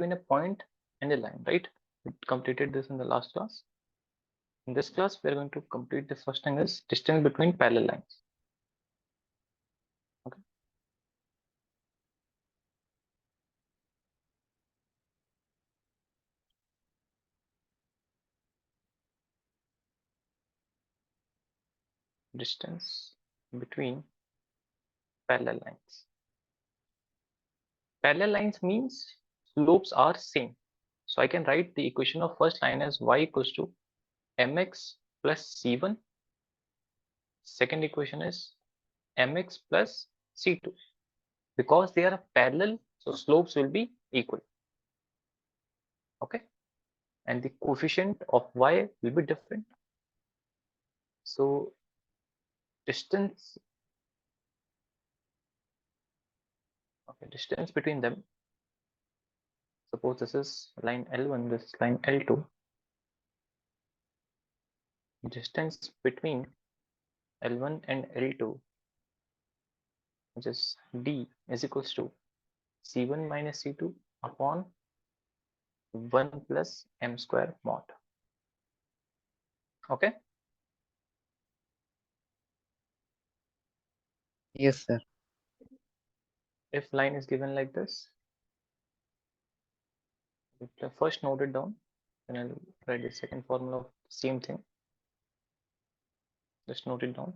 between a point and a line, right? We completed this in the last class. In this class, we are going to complete the first thing is distance between parallel lines. Okay. Distance between parallel lines. Parallel lines means slopes are same. So I can write the equation of first line as y equals to mx plus c1. Second equation is mx plus c2. Because they are parallel, so slopes will be equal. Okay. And the coefficient of y will be different. So distance, okay, distance between them. Suppose this is line L1, this is line L2. Distance between L1 and L2, which is d, is equals to c1 minus c2 upon 1 plus m square mod. Okay. Yes, sir. If line is given like this, first note it down, then I'll write the second formula of the same thing. Just note it down.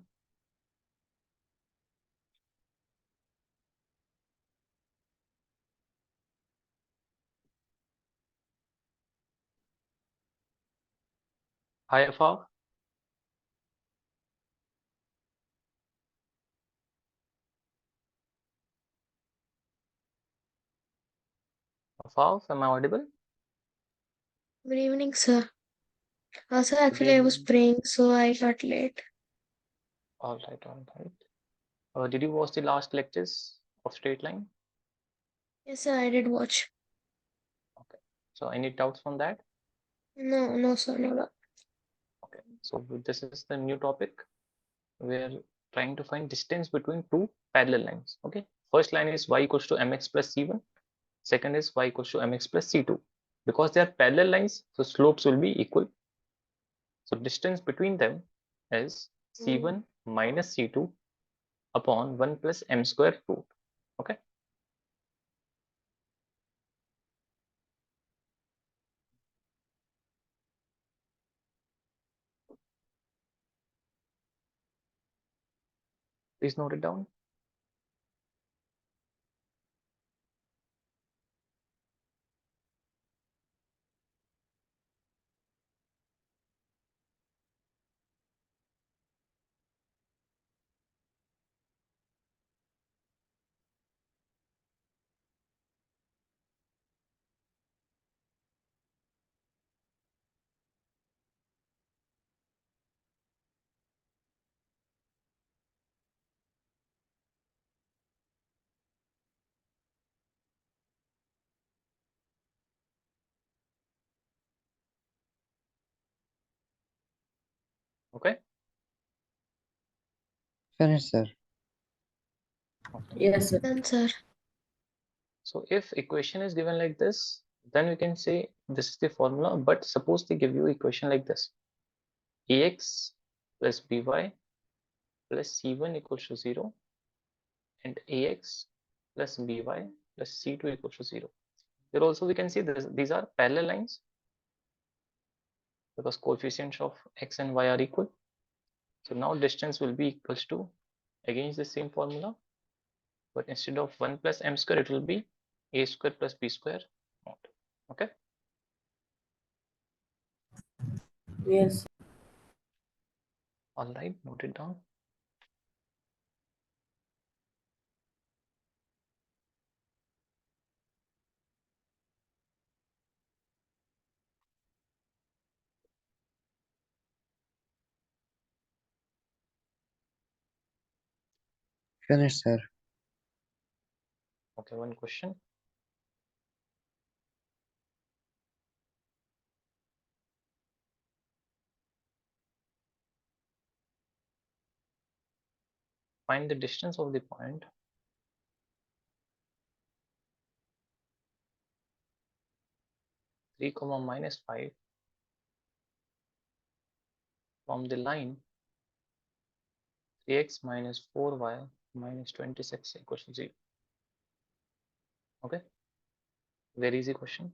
I of r am I audible? Good evening, sir. Sir, Good actually, I was evening. praying, so I got late. All right, all right. Did you watch the last lectures of straight line? Yes, sir, I did watch. Okay. So any doubts on that? No, sir, no. Okay. So this is the new topic. We're trying to find distance between two parallel lines. Okay. First line is y equals to mx plus c1. Second is y equals to mx plus c2. Because they are parallel lines, so slopes will be equal. So distance between them is c1 minus c2 upon 1 plus m square root. Okay. Please note it down. Okay. Finish, sir. Okay. Yes, sir. Done, sir. So if equation is given like this, then we can say this is the formula. But suppose they give you equation like this: ax plus by plus c1 equals to 0 and ax plus by plus c2 equals to 0. Here also we can see this, these are parallel lines because coefficients of x and y are equal. So now distance will be equals to, again the same formula, but instead of 1 plus m square, it will be a square plus b square mod. Okay. Yes. All right, note it down. Finish, sir. Okay, one question. Find the distance of the point 3 comma minus 5 from the line 3x minus 4y minus 26 equals to 0. Okay, very easy question.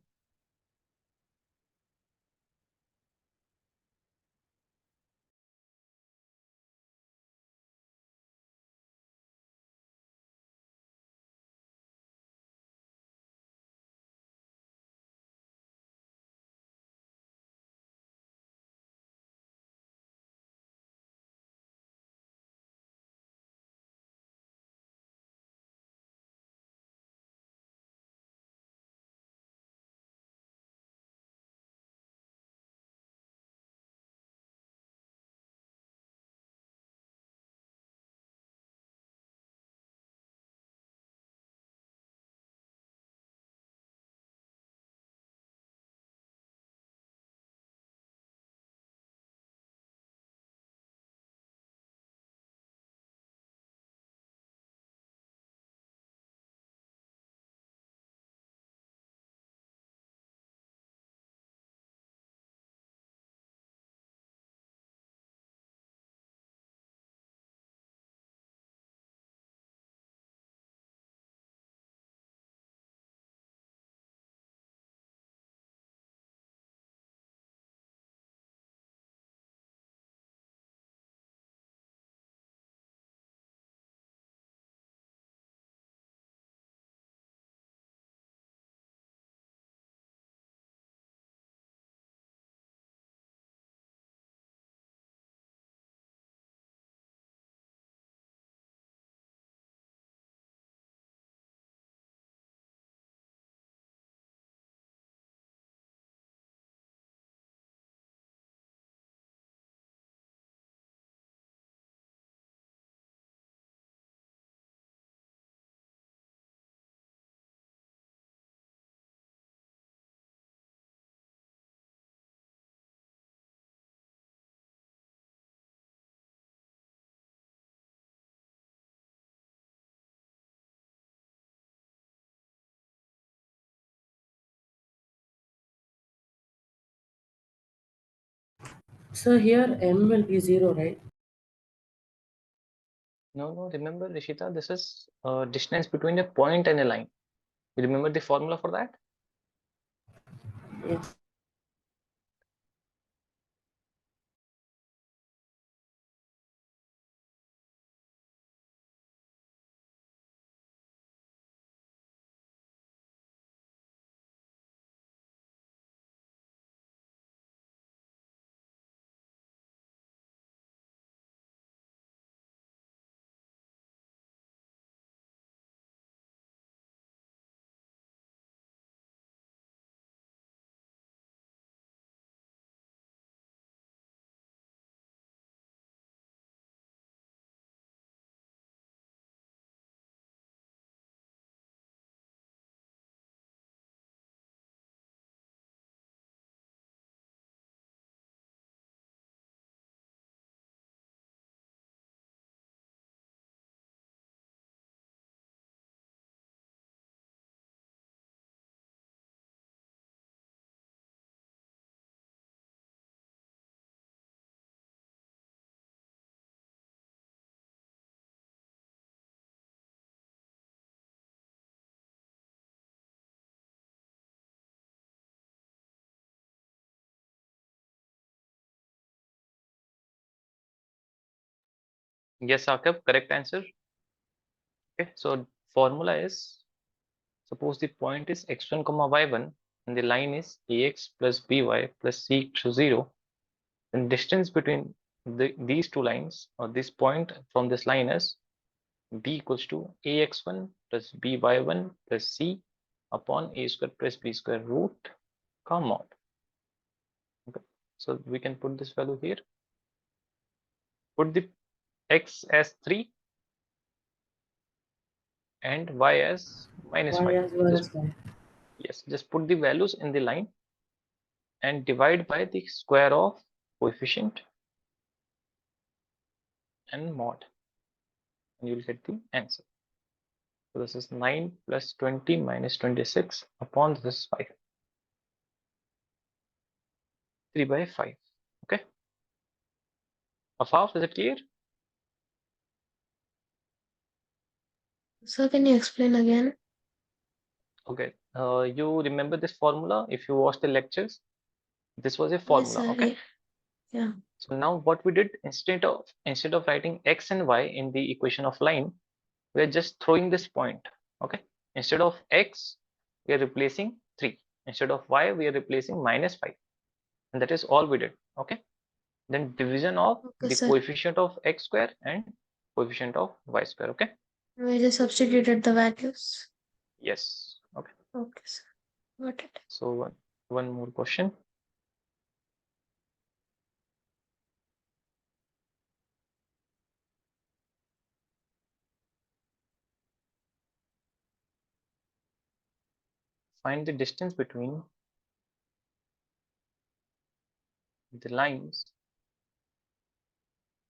So here m will be 0, right? No, remember Rishita, this is distance between a point and a line. You remember the formula for that? Yes. Yes, Akab, correct answer. Okay, so formula is, suppose the point is x1 comma y1 and the line is ax plus by plus c equals to 0, then distance between these two lines or this point from this line is b equals to ax1 plus by1 plus c upon a square plus b square root comma mod. Okay, so we can put this value here. Put the x as 3 and y as minus Y 5. as well as y. Yes, just put the values in the line and divide by the square of coefficient and mod, and you will get the answer. So this is 9 plus 20 minus 26 upon this is 5. 3 by 5. Okay. Of half, is it clear? Sir, can you explain again? Okay. You remember this formula if you watch the lectures? This was a Yes, formula. sir. Okay. Yeah. So now what we did, instead of writing x and y in the equation of line, we are just throwing this point. Okay. Instead of x, we are replacing 3. Instead of y, we are replacing -5. And that is all we did. Okay. Then division of Okay, the sir. coefficient of x square and coefficient of y square. Okay. We just substituted the values. Yes. Okay. Okay, sir. Got it. So one more question. Find the distance between the lines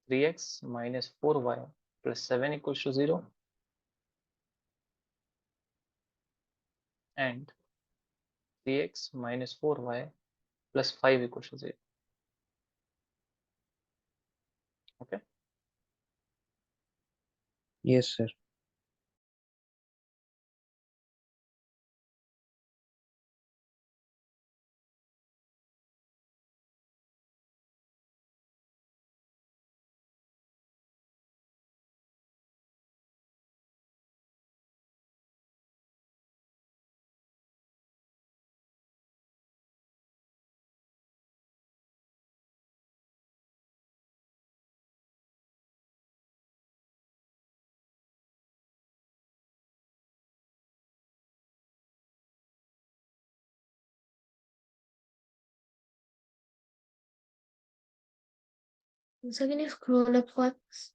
3x minus 4y plus 7 equals to 0 and 3x minus 4y plus 5 equals to 0. Okay. Yes, sir. So can you scroll up once?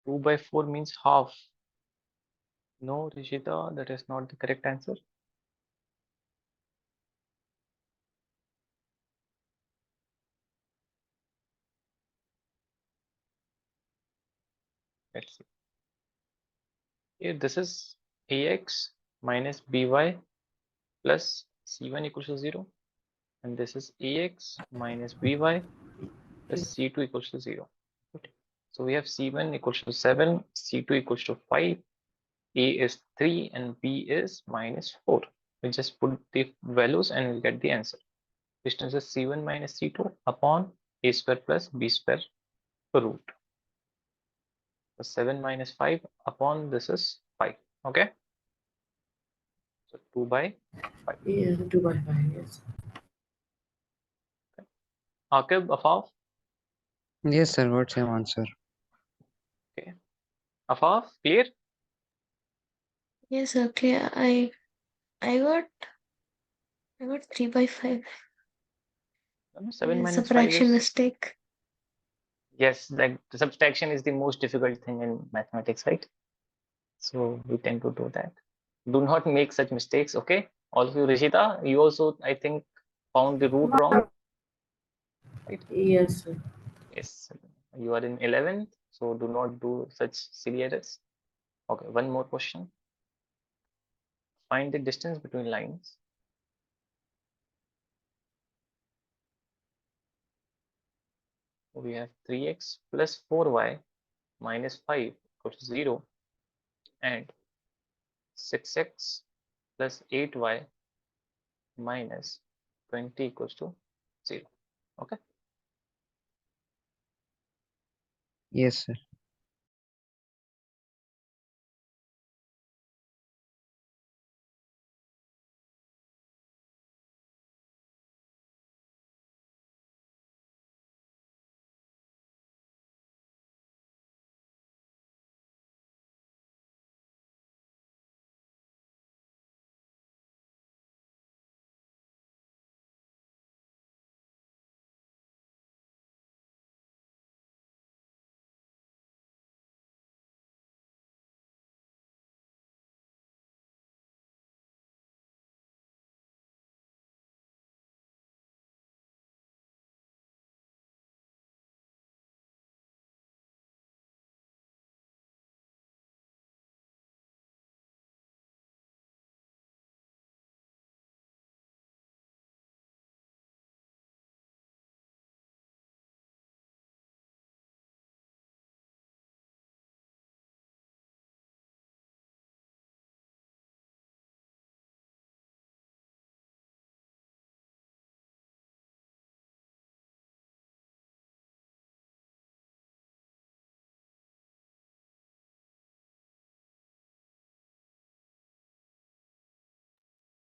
Two by 4 means half. No, Rishita, that is not the correct answer. Let's see. Here, this is ax minus by plus c1 equals to 0. And this is ax minus by plus c2 equals to 0. Okay. So we have c1 equals to 7, c2 equals to 5, a is 3, and b is minus 4. We just put the values and we'll get the answer. Distance is c1 minus c2 upon a square plus b square root. So 7 minus 5 upon this is 5. Okay. So 2 by 5. Yeah, 2 by 5, yes. Akib, Afaf. Yes, sir. What's your answer? Okay. Afaf, clear? Yes, sir. Clear. I got 3 by 5. 7 It's a minus 5 fraction is, mistake. yes, like the subtraction is the most difficult thing in mathematics, right? So we tend to do that. Do not make such mistakes, okay? All of you, Rishita, you also, I think, found the root wrong, right? Yes, sir. Yes, you are in 11th, so do not do such silly errors. Okay, one more question. Find the distance between lines. We have 3x plus 4y minus 5 equals to 0 and 6x plus 8y minus 20 equals to 0. Okay. Yes, sir.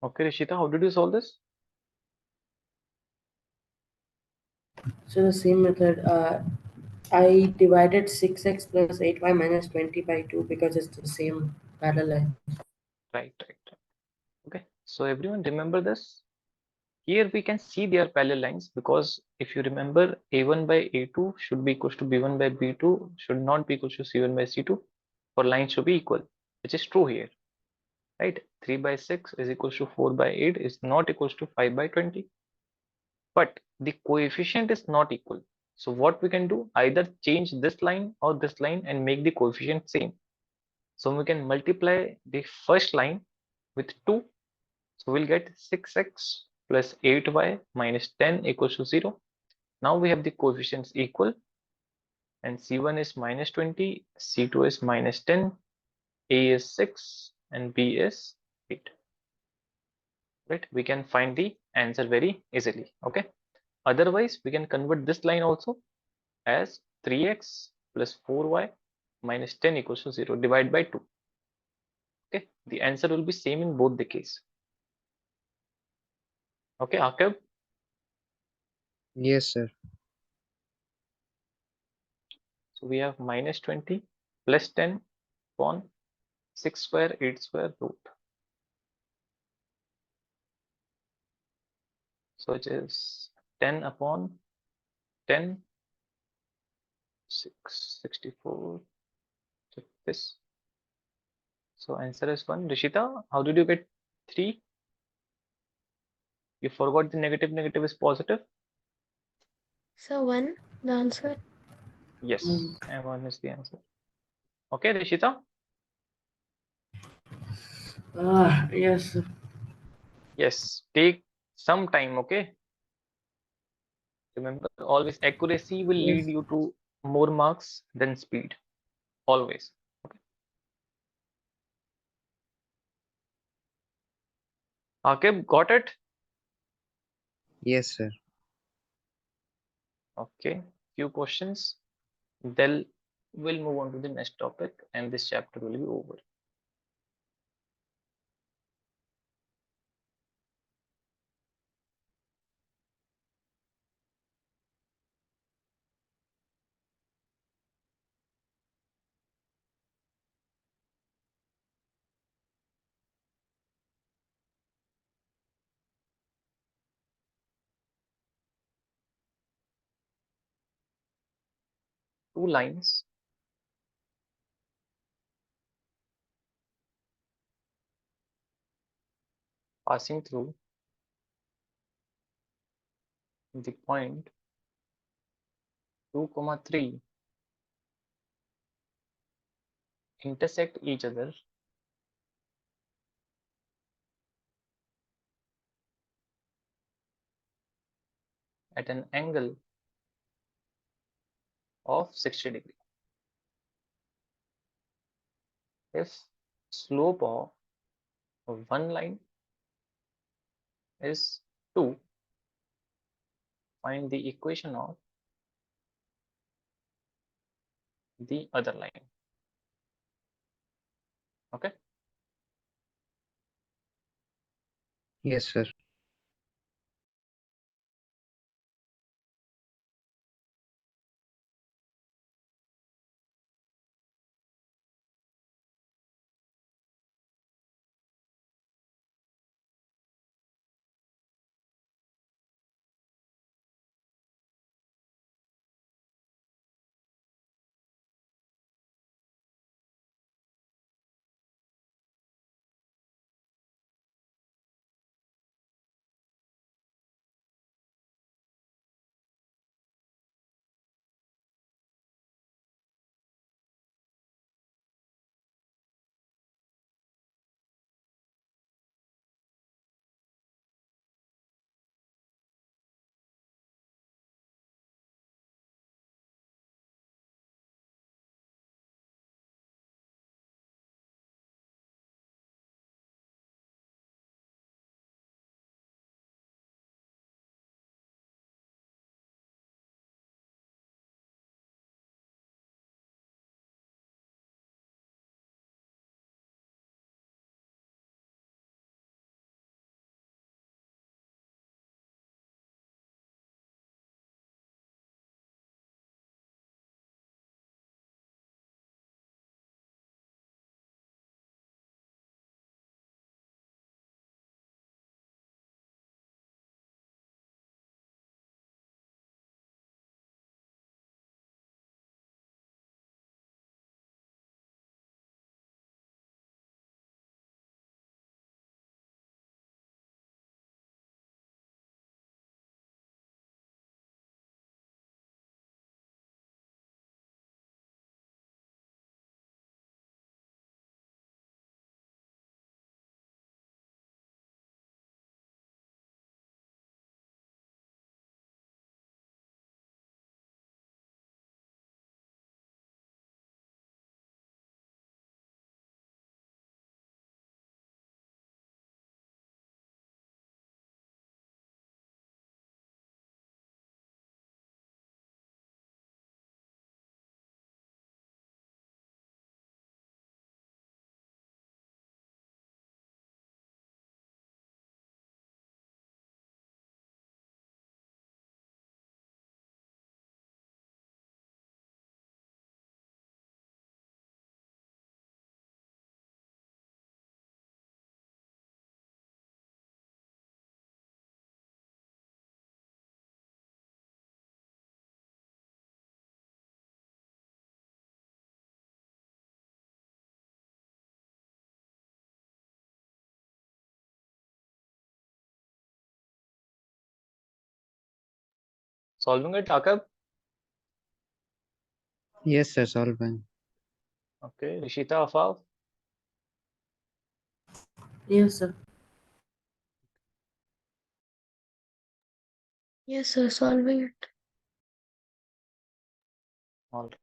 Okay, Rishita, how did you solve this? So the same method, I divided 6x plus 8y minus 20 by 2 because it's the same parallel line. Right. Okay, so everyone remember this. Here we can see they are parallel lines because if you remember, a1 by a2 should be equals to b1 by b2 should not be equal to c1 by c2 for lines should be equal, which is true here, right? 3 by 6 is equals to 4 by 8 is not equals to 5 by 20, but the coefficient is not equal. So what we can do, either change this line or this line and make the coefficient same. So we can multiply the first line with 2. So we'll get 6x plus 8y minus 10 equals to 0. Now we have the coefficients equal and C1 is minus 20, C2 is minus 10, A is 6 and B is 8. Right? We can find the answer very easily. Okay. Otherwise, we can convert this line also as 3x plus 4y minus 10 equals to 0 divided by 2. Okay. The answer will be same in both the case. Okay, Akib. Yes, sir. So we have minus 20 plus 10 upon 6 square 8 square root. So it is 10 upon 10, 6, 64, so this. So answer is 1. Rishita, how did you get 3? You forgot the negative is positive? So 1, the answer. Yes, and 1 is the answer. Okay, Rishita? Yes, sir. Yes, take some time, okay? Remember, always accuracy will Yes. lead you to more marks than speed. Always. Okay. Akib, got it? Yes, sir. Okay. Few questions. Then we'll move on to the next topic and this chapter will be over. Two lines passing through the point 2, 3 intersect each other at an angle of 60 degree. If slope of one line is 2, find the equation of the other line. Okay. Yes, sir. Solving it, Akab? Yes, sir. Solving. Okay. Rishita, Afaf? Yes, sir. Yes, sir. Solving it. All right.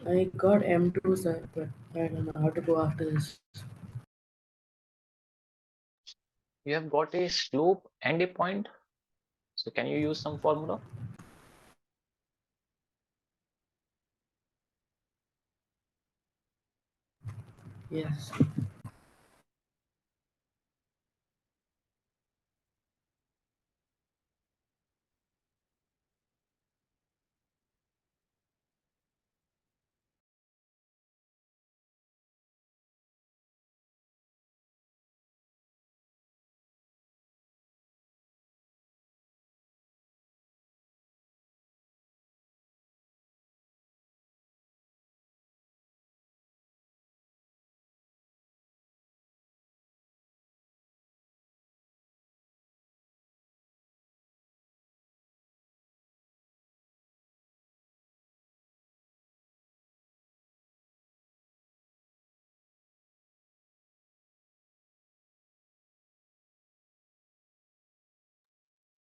I got M2, sir, but I don't know how to go after this. You have got a slope and a point. So can you use some formula? Yes.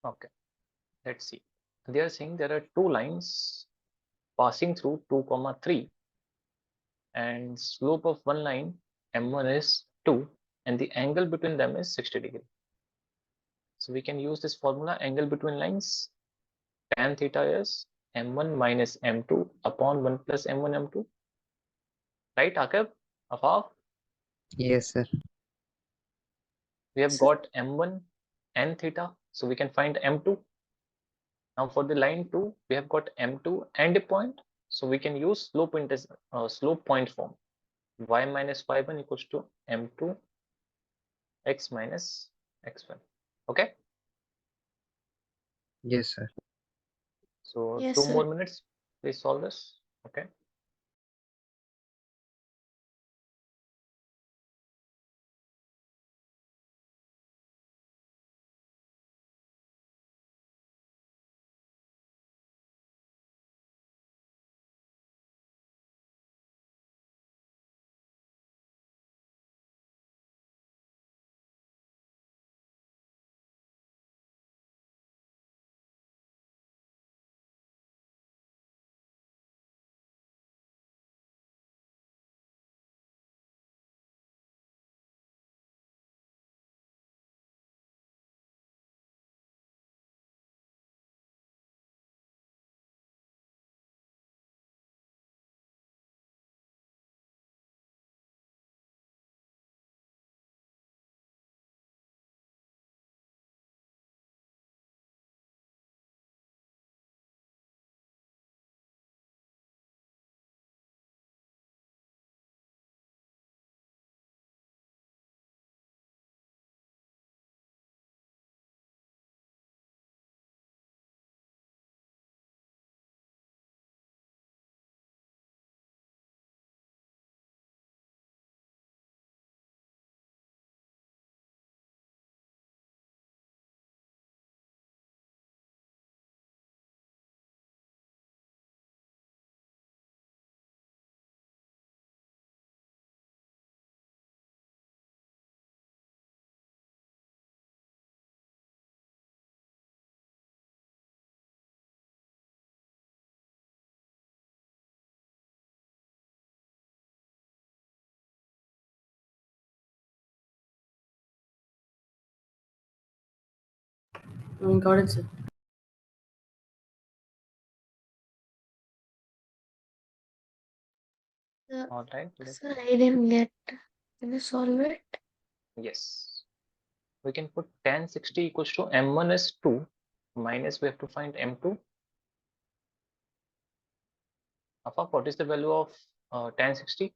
Okay. Let's see. They are saying there are two lines passing through 2, 3, and slope of one line m1 is 2 and the angle between them is 60 degree. So we can use this formula, angle between lines, tan theta is m1 minus m2 upon 1 plus m1 m2. Right, Akab? Afaf? Yes, sir. We have Sir. got m1 and theta, so we can find m2. Now for the line 2, we have got m2 and a point, so we can use slope point form. Y minus y1 equals to m2 x minus x1. Okay, Yes, sir. so Yes, 2 sir. more minutes. Please solve this. Okay. Got it, sir. All right. Sir, I didn't get. Can you solve it? Yes. We can put tan 60 equals to m1 is 2 minus we have to find m2. Afaq, what is the value of tan 60?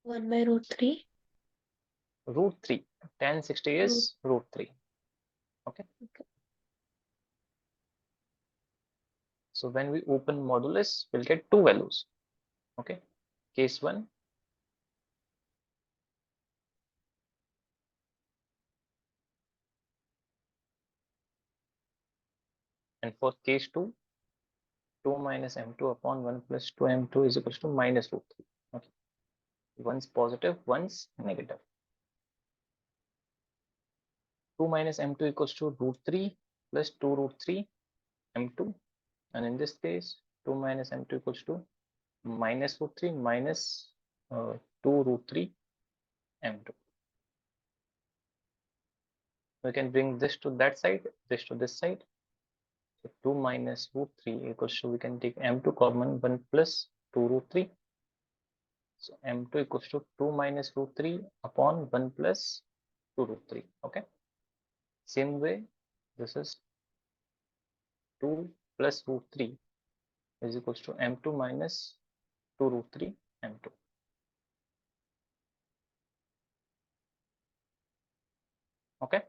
One by root 3. Root 3. Tan 60 is root 3. Okay. So when we open modulus, we'll get two values. Okay. Case 1. And for case 2, 2 minus m2 upon 1 plus 2m2 is equals to minus root 3. Okay. One's positive, one's negative. 2 minus m2 equals to root 3 plus 2 root 3 m2. And in this case, 2 minus m2 equals to minus root 3 minus 2 root 3 m2. We can bring this to that side, this to this side. So 2 minus root 3 equals to, we can take m2 common, 1 plus 2 root 3. So m2 equals to 2 minus root 3 upon 1 plus 2 root 3. Okay. Same way, this is 2 plus root 3 is equals to m2 minus 2 root 3 m2. Okay.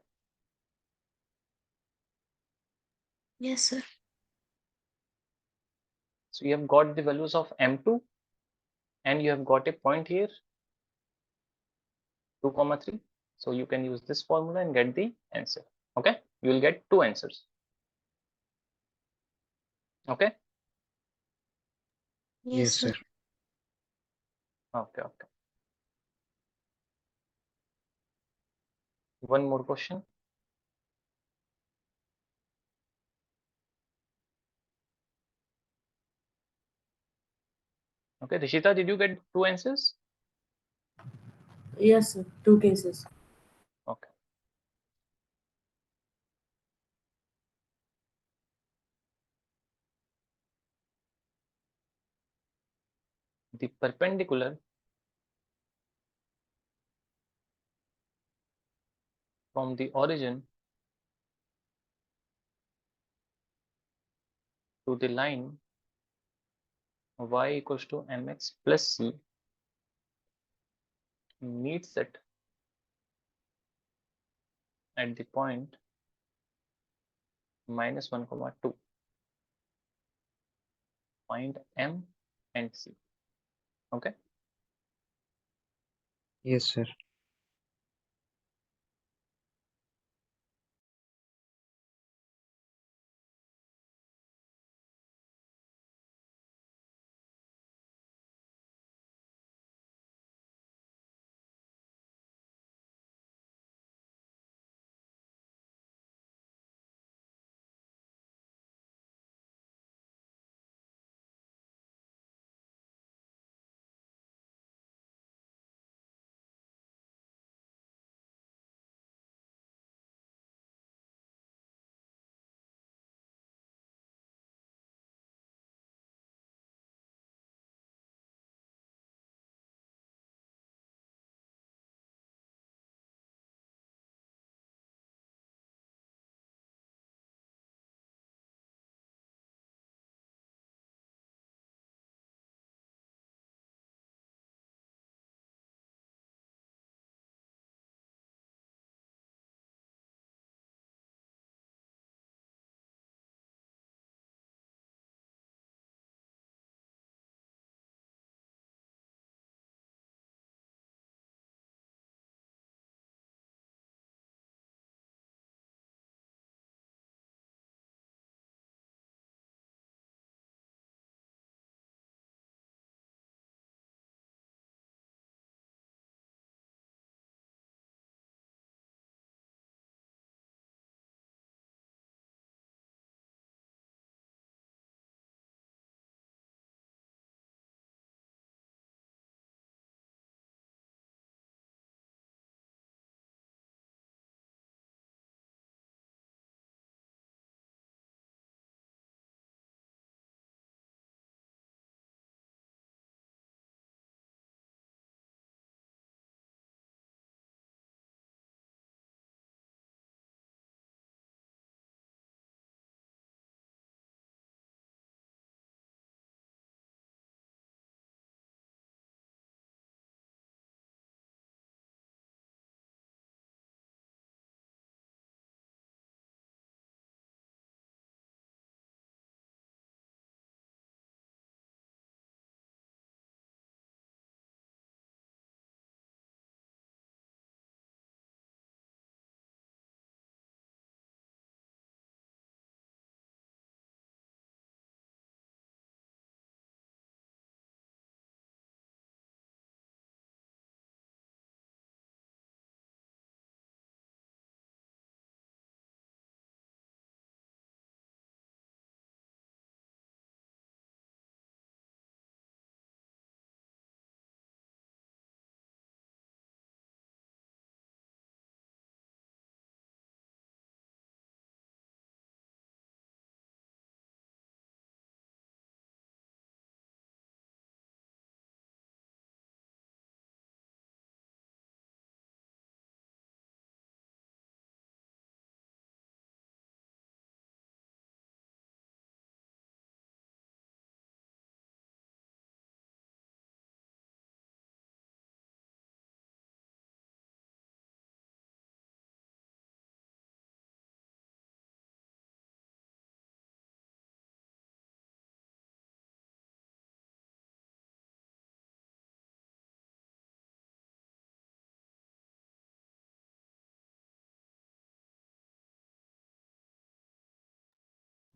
Yes, sir. So you have got the values of m2 and you have got a point here 2 comma 3. So you can use this formula and get the answer. Okay. You will get two answers. Okay. Yes, sir. Okay. Okay. One more question. Okay. Rishita, did you get two answers? Yes, sir. Two cases. Okay. The perpendicular from the origin to the line y equals to mx plus c meets it at the point minus 1 comma 2. Find m and c. Okay. Yes, sir.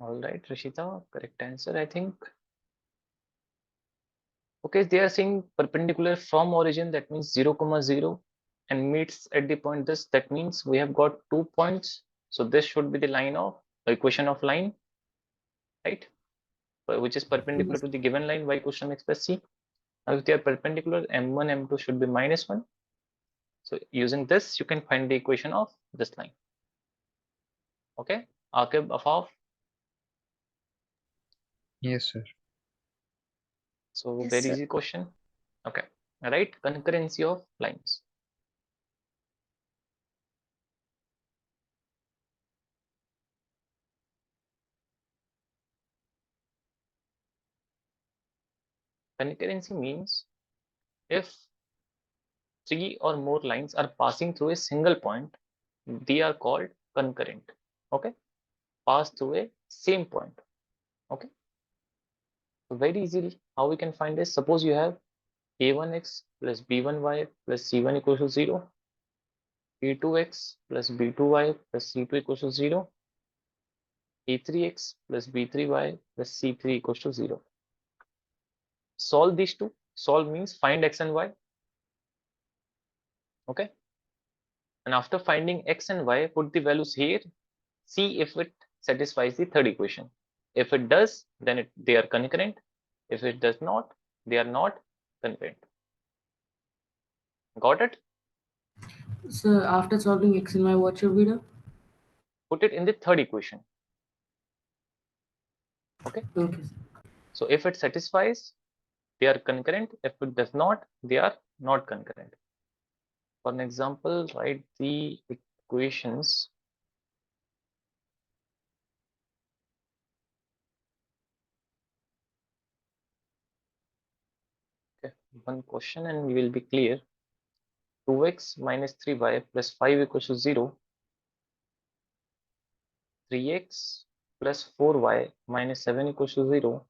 All right, Rishita, correct answer, I think. Okay, they are saying perpendicular from origin, that means 0, 0, and meets at the point this, that means we have got 2 points. So this should be the line of equation of line, right? Which is perpendicular Yes. to the given line y equals to mx plus c. Now if they are perpendicular, m1, m2 should be -1. So using this, you can find the equation of this line. Okay, Akib, Afaf. Yes, sir. So Yes, very sir. easy question. Okay, all right, concurrency of lines. Concurrency means if 3 or more lines are passing through a single point, they are called concurrent. Okay, pass through a same point. Okay, so very easily how we can find this. Suppose you have a1x plus b1y plus c1 equals to 0, a2x plus b2y plus c2 equals to 0, a3x plus b3y plus c3 equals to 0. Solve these two. Solve means find x and y. Okay, and after finding x and y, put the values here. See if it satisfies the third equation. If it does, then they are concurrent. If it does not, they are not concurrent. Got it? So after solving x and y, what should we do? Put it in the third equation. Okay. Okay. So if it satisfies, they are concurrent. If it does not, they are not concurrent. For an example, write the equations. Okay, one question and we will be clear. 2x minus 3y plus 5 equals to 0. 3x plus 4y minus 7 equals to 0.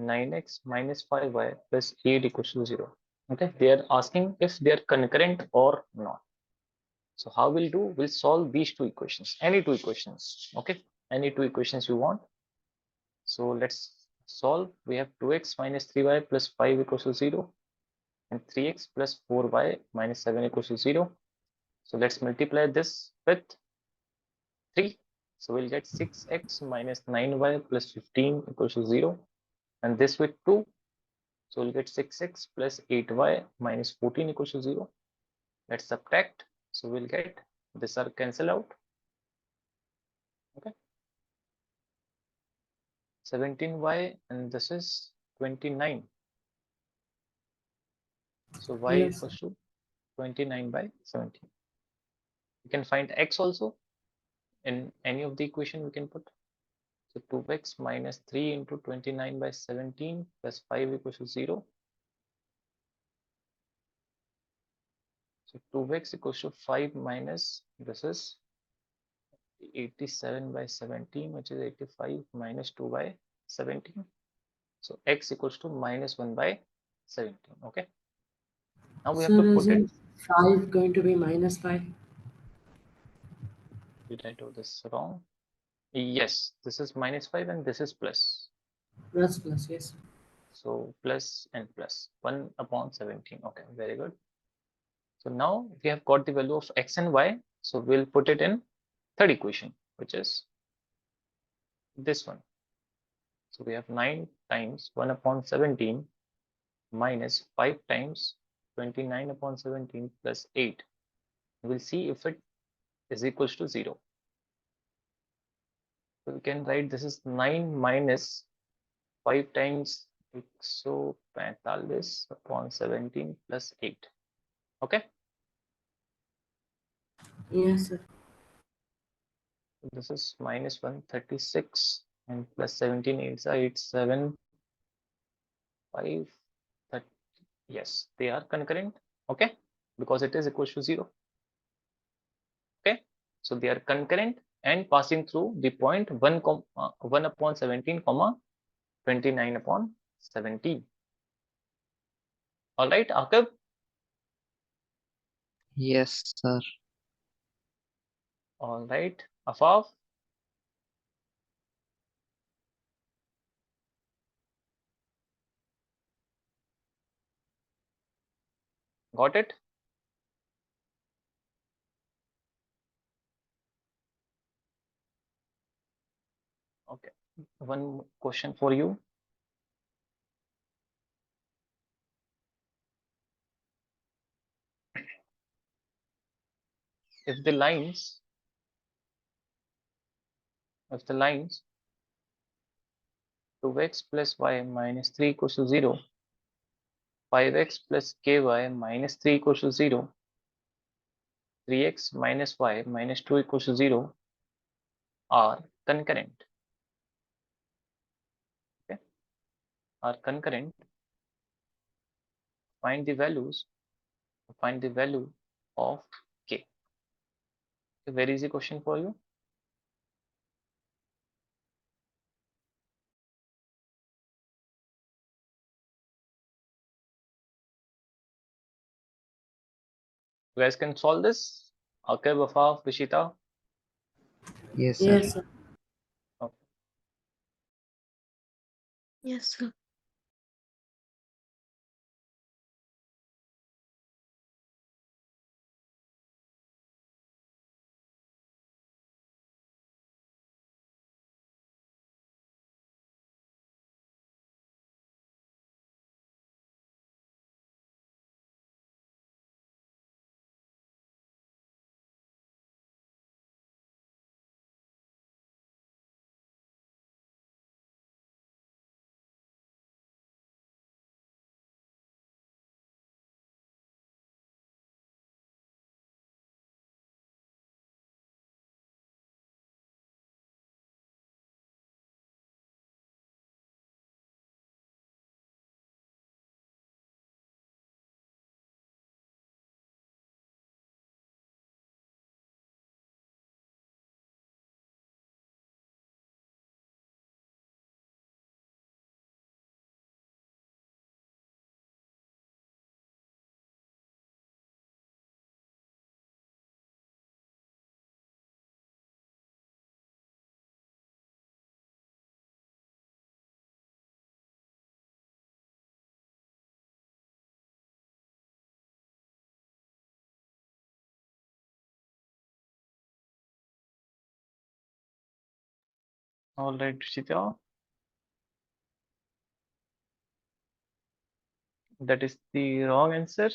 9x minus 5y plus 8 equals to 0. Okay, they are asking if they are concurrent or not. So how we'll do, we'll solve these two equations, any two equations. Okay, any two equations you want. So let's solve. We have 2x minus 3y plus 5 equals to 0 and 3x plus 4y minus 7 equals to 0. So let's multiply this with 3. So we'll get 6x minus 9y plus 15 equals to 0, and this with 2. So we'll get 6x plus 8y minus 14 equals to 0. Let's subtract. So we'll get this are cancel out. Okay. 17y and this is 29. So y Yes. equals to 29 by 17. You can find x also in any of the equation we can put. So 2x minus 3 into 29 by 17 plus 5 equals to 0. So 2x equals to 5 minus this is 87 by 17, which is 85 minus 2 by 17. So x equals to minus 1 by 17. Okay. Now we have to Sir, put it. isn't 5 going to be minus 5? Did I do this wrong? Yes, this is minus 5 and this is plus. Plus, plus, yes. So plus and plus 1 upon 17. Okay, very good. So now we have got the value of x and y. So we'll put it in third equation, which is this one. So we have 9 times 1 upon 17 minus 5 times 29 upon 17 plus 8. We'll see if it is equals to 0. So we can write this is 9 minus 5 times 145 upon 17 plus 8. Okay. Yes, sir. This is minus 136 and plus 17, 8 are 8, 7, 5, 30. Yes, they are concurrent. Okay, because it is equal to 0. Okay, so they are concurrent and passing through the point 1, 1 upon 17, comma 29 upon 17. All right, Akib. Yes, sir. All right, Afaf. Got it? Okay. One question for you. If the lines 2x plus y minus 3 equals to 0, 5x plus ky minus 3 equals to 0, 3x minus y minus 2 equals to 0 are concurrent. Okay, are concurrent. Find the value of k. A very easy question for you. You guys can solve this. Okay, Wafa, Vishita. Yes, sir. Yes, sir. Okay. Yes, sir. All right, Vishita. That is the wrong answer.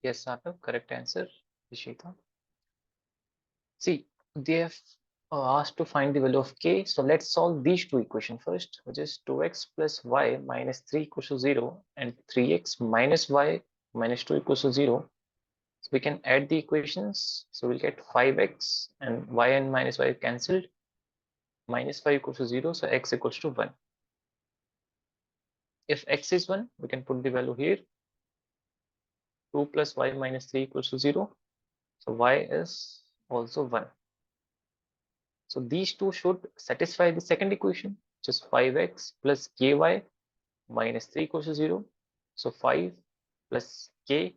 Yes, Sarthak, correct answer, Ishita. See, they have asked to find the value of k, so let's solve these two equations first, which is 2x plus y minus 3 equals to 0 and 3x minus y minus 2 equals to 0. So we can add the equations, so we'll get 5x and y and minus y cancelled, minus 5 equals to 0, so x equals to 1. If x is 1, we can put the value here, 2 plus y minus 3 equals to 0, so y is also 1. So these two should satisfy the second equation, which is 5x plus ky minus 3 equals to 0. So 5 plus k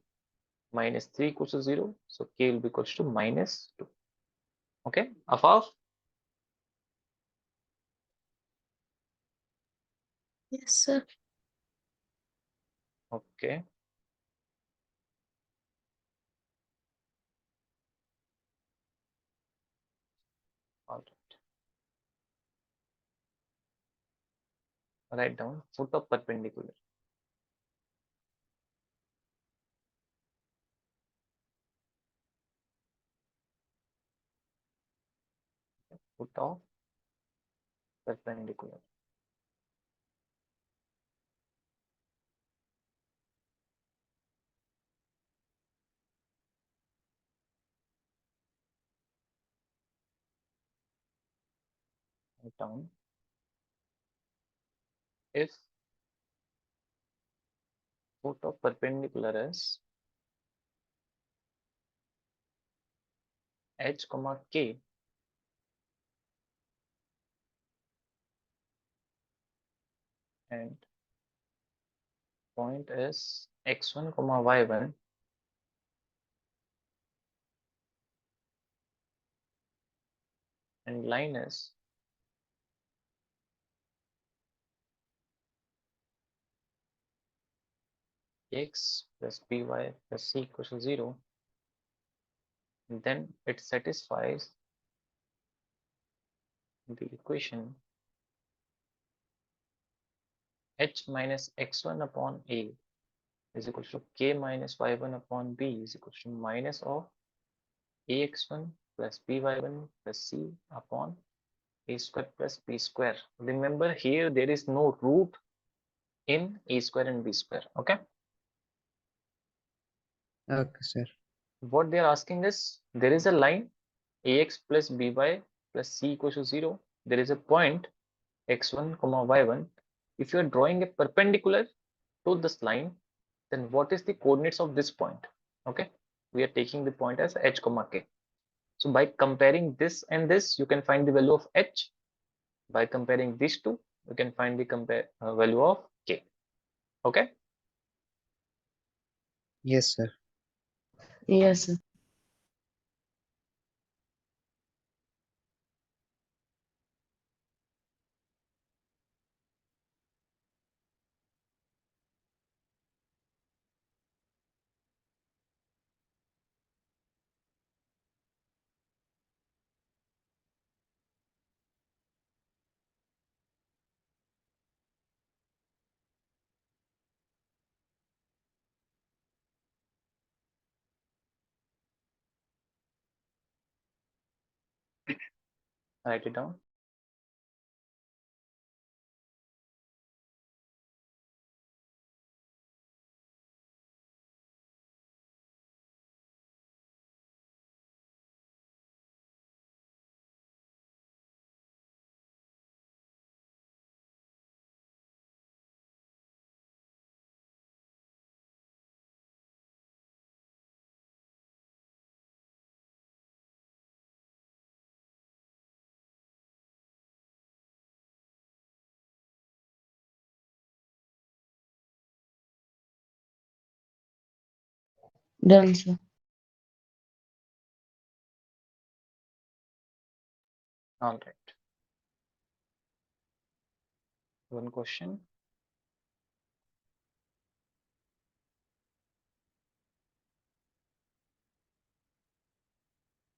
minus 3 equals to 0. So k will be equals to minus 2. Okay, above. Yes, sir. Okay. All right. Write down foot of perpendicular. Foot of perpendicular. Write down if foot of perpendicular is h comma k and point is x1 comma y1 and line is x plus by plus c equals to 0, then it satisfies the equation h minus x1 upon a is equal to k minus y1 upon b is equal to minus of ax1 plus by1 plus c upon a square plus b square. Remember, here there is no root in a square and b square. Okay. Okay, sir. What they are asking is, there is a line ax plus by plus c equals to 0. There is a point x1 comma y1. If you are drawing a perpendicular to this line, then what is the coordinates of this point? Okay, we are taking the point as h comma k. So by comparing this and this, you can find the value of h. By comparing these two, you can find the value of k. Okay. Yes, sir. Yes, sir. Write it down. Done, sir. All right. One question.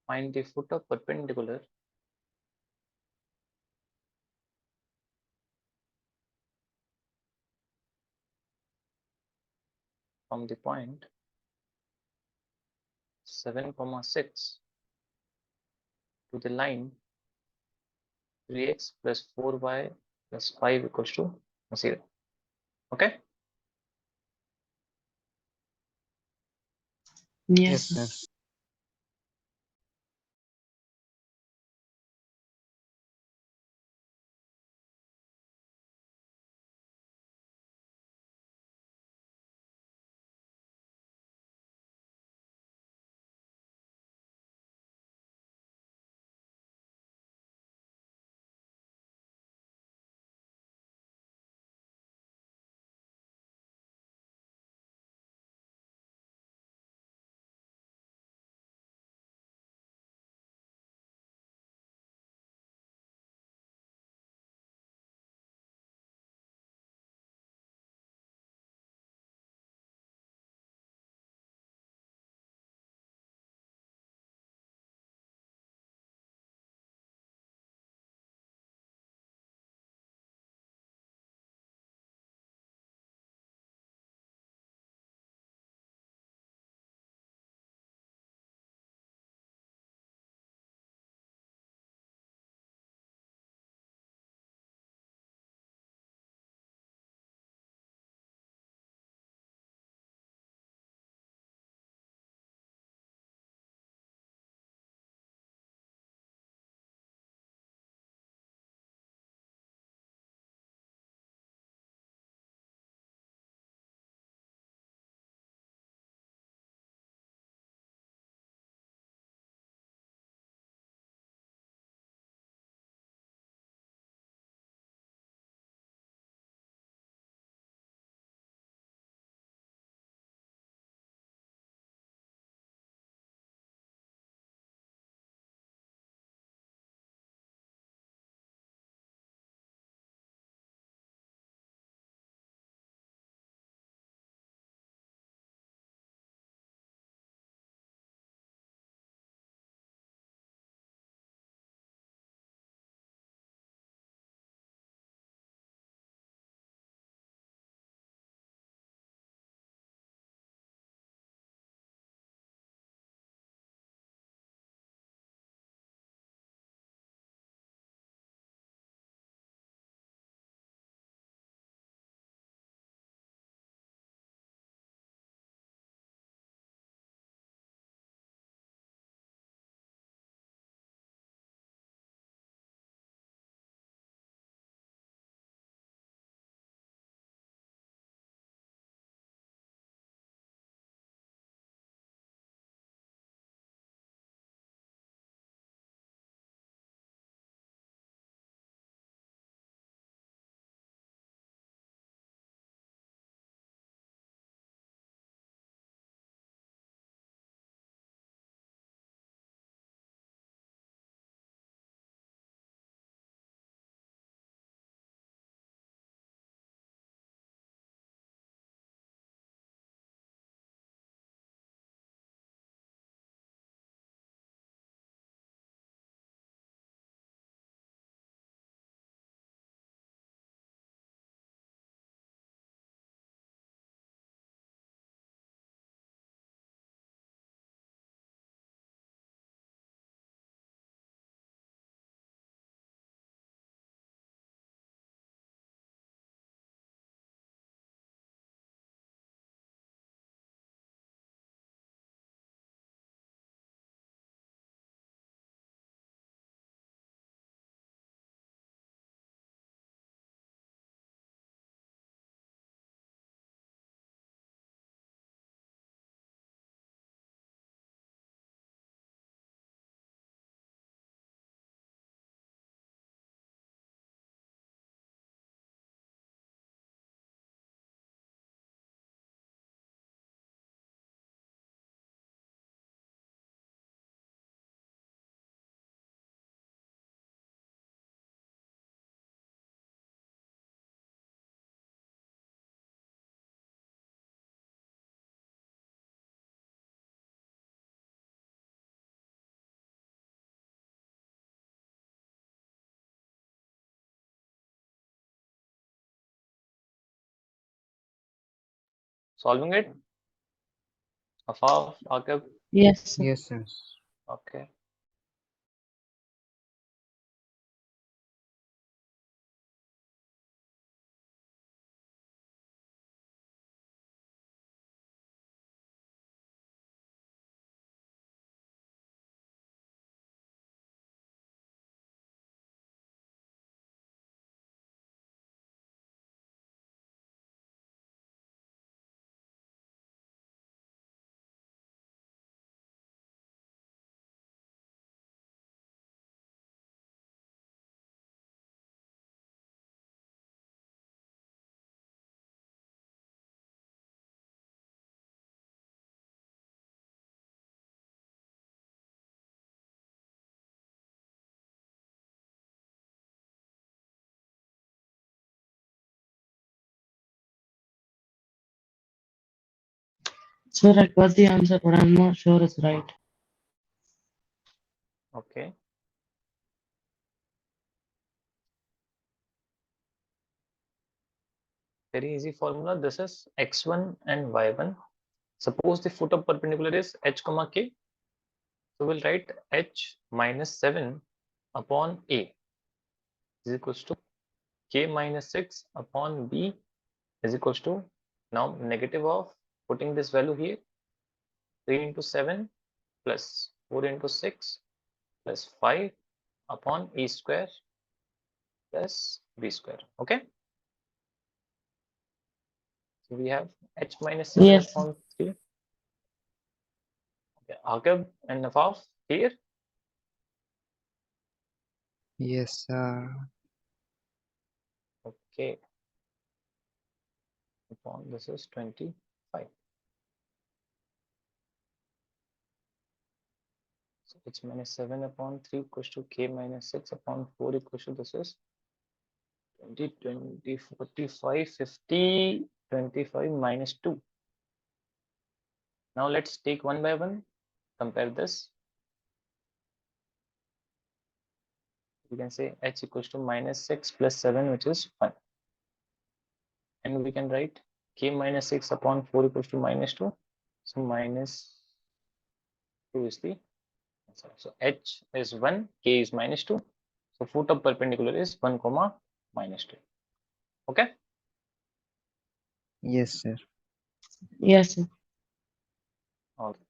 Find the foot of perpendicular from the point 7, 6 to the line 3x plus 4y plus 5 equals to 0. Okay. Yes, sir. Solving it. Afaf, Akib, Yes, sir. Yes, sir. Okay. Sir, I got the answer, but I'm not sure it's right. Okay. Very easy formula. This is x1 and y1. Suppose the foot of perpendicular is h comma k. So we'll write h minus 7 upon a is equals to k minus 6 upon b is equals to, now negative of putting this value here, 3 into 7 plus 4 into 6 plus 5 upon a square plus b square. Okay. So we have h minus 7 Yes. upon 3. Okay. Agab and Nafaf here. Yes, sir. Okay. Upon this is 25. So h minus 7 upon 3 equals to k minus 6 upon 4 equals to, this is 20, 20, 45, 50, 25 minus 2. Now let's take one by one, compare this. We can say h equals to minus 6 plus 7, which is 1. And we can write k minus 6 upon 4 equals to minus 2. So minus 2 is the answer. So h is 1, k is minus 2. So foot of perpendicular is 1 comma minus 2. Okay. Yes, sir. Yes, sir.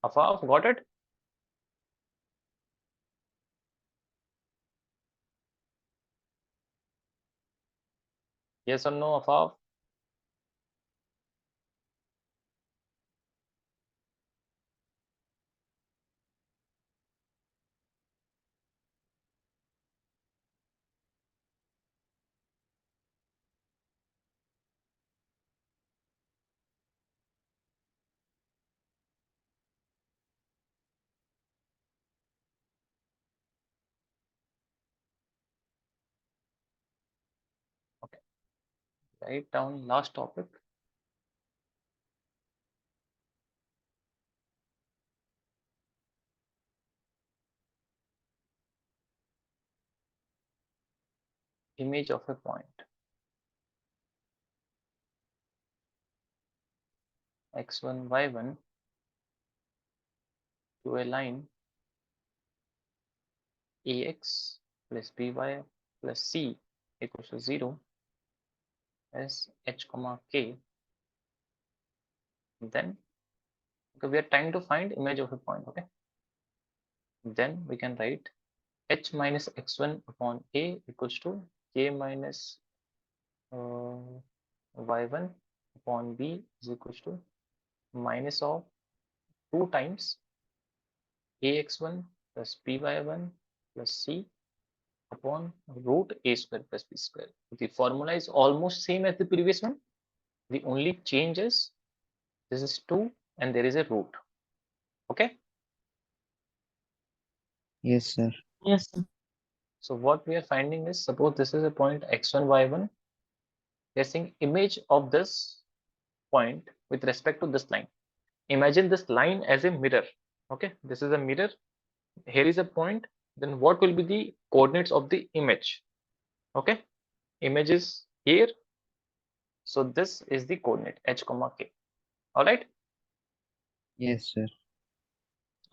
Afaf, got it? Yes or no, Afaf? Okay. Write down last topic. Image of a point. X1, Y1 to a line AX plus BY plus C equals to 0 as H comma K. Then okay, we are trying to find image of a point. Okay. Then we can write H minus X1 upon A equals to K minus Y1 upon B is equals to minus of 2 times AX1 plus BY1 plus C upon root a square plus b square. The formula is almost same as the previous one. The only change is this is 2 and there is a root. Okay. Yes, sir. Yes, sir. So what we are finding is, suppose this is a point x1, y1. We are seeing image of this point with respect to this line. Imagine this line as a mirror. Okay. This is a mirror. Here is a point. Then what will be the coordinates of the image? Okay. Image is here. So this is the coordinate h comma k. All right. Yes, sir.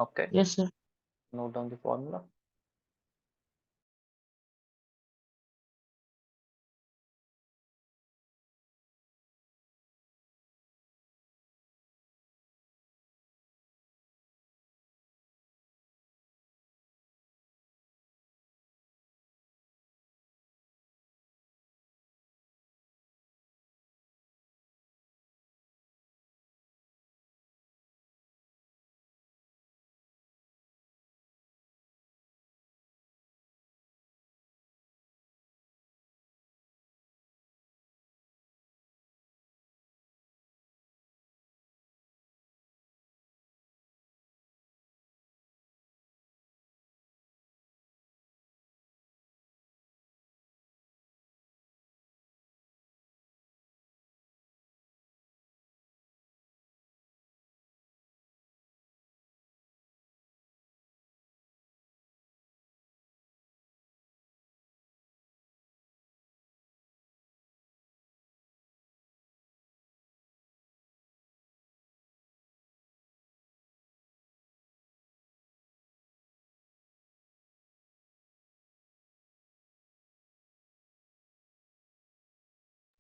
Okay, Yes, sir. note down the formula.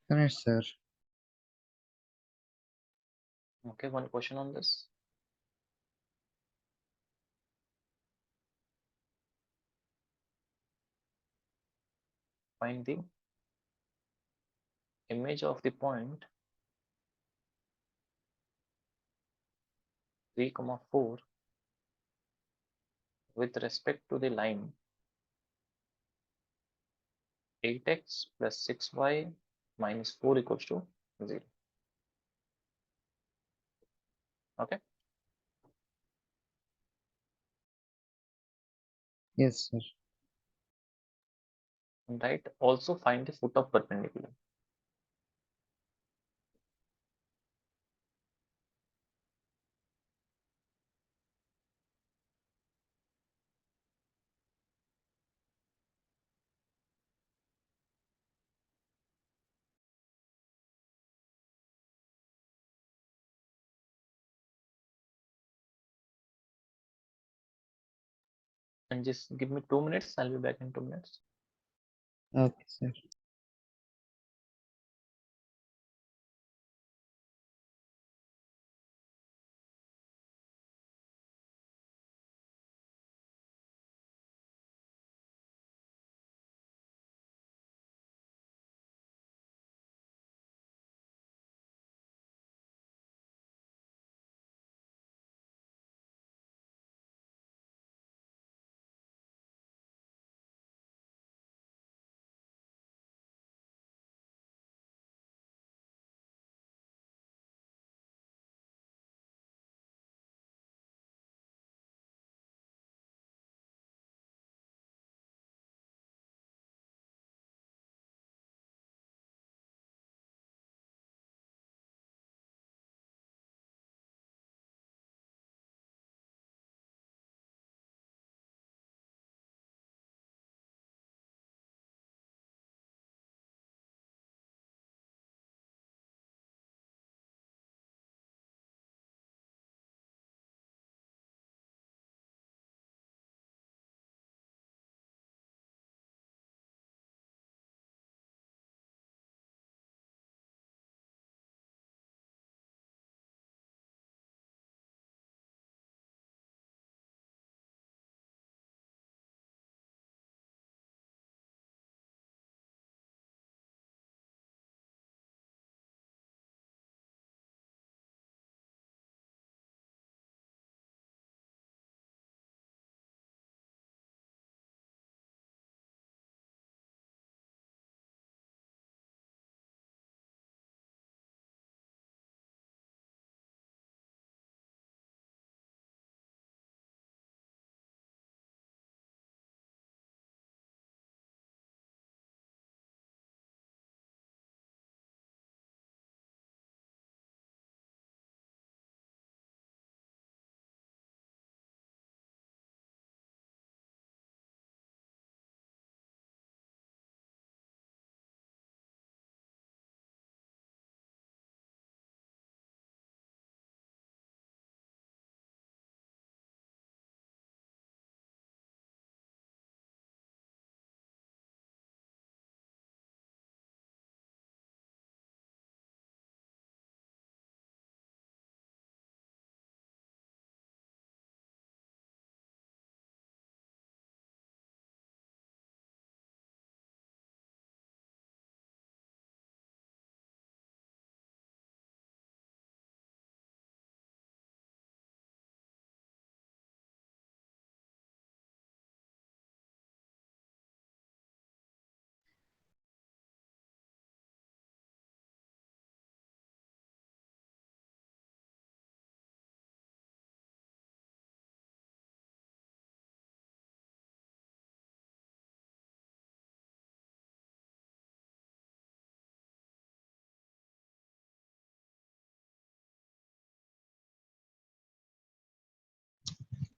Correct, sir. Okay, one question on this. Find the image of the point 3, 4 with respect to the line 8x plus 6y minus 4 equals to 0. Okay, Yes, sir. right. Also find the foot of perpendicular. And just give me 2 minutes. I'll be back in 2 minutes. Okay, sir.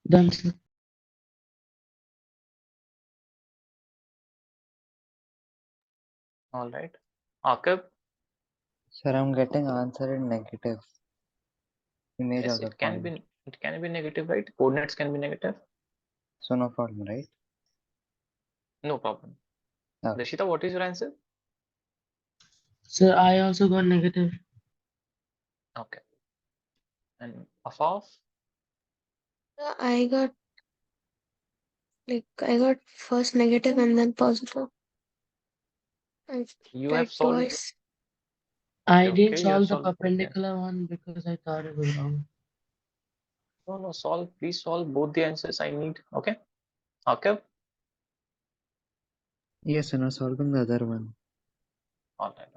Done, sir. All right. Akib, Sir, I'm getting answer in negative. Image yes, of the it can point. be negative, right? Coordinates can be negative. So no problem, right? No problem. Okay. Rishita, what is your answer? Sir, I also got negative. Okay. And Afaf? I got first negative and then positive. I You tried have solved. twice. I didn't Okay, you have solve the solved. Okay. perpendicular one because I thought it was wrong. No, solve. Please solve both the answers I need. Okay. Akib? Yes, sir, now solving the other one. All right.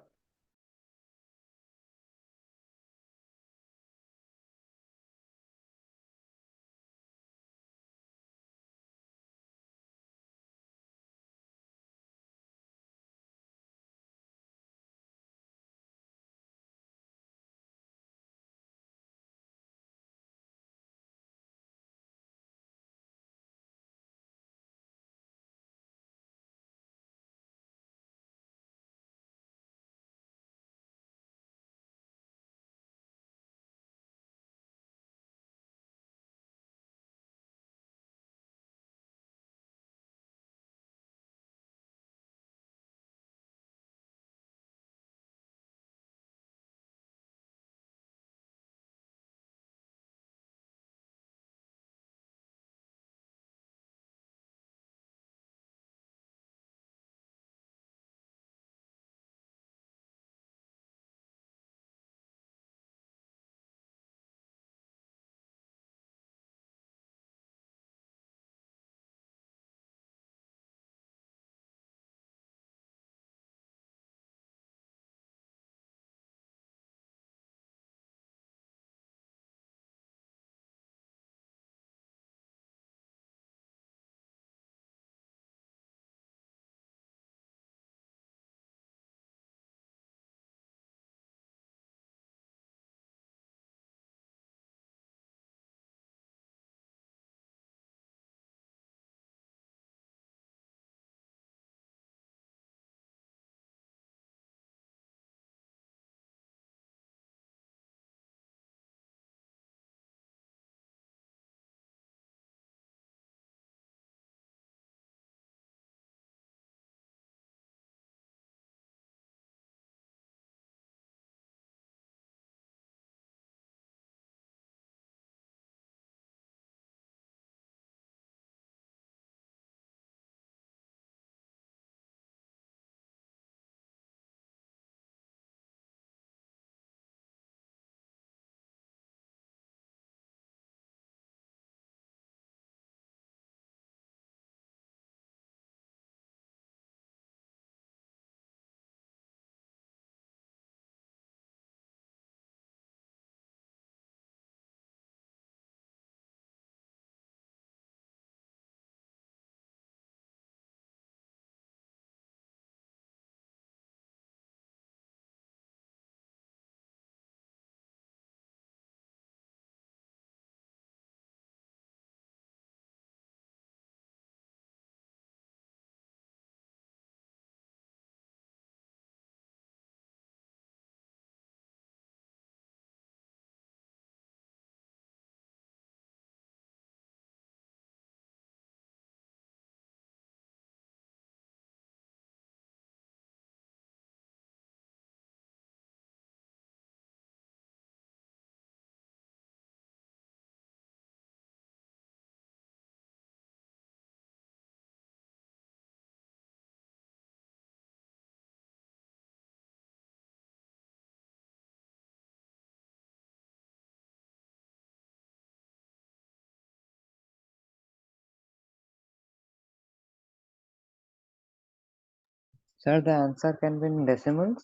Sir, the answer can be in decimals.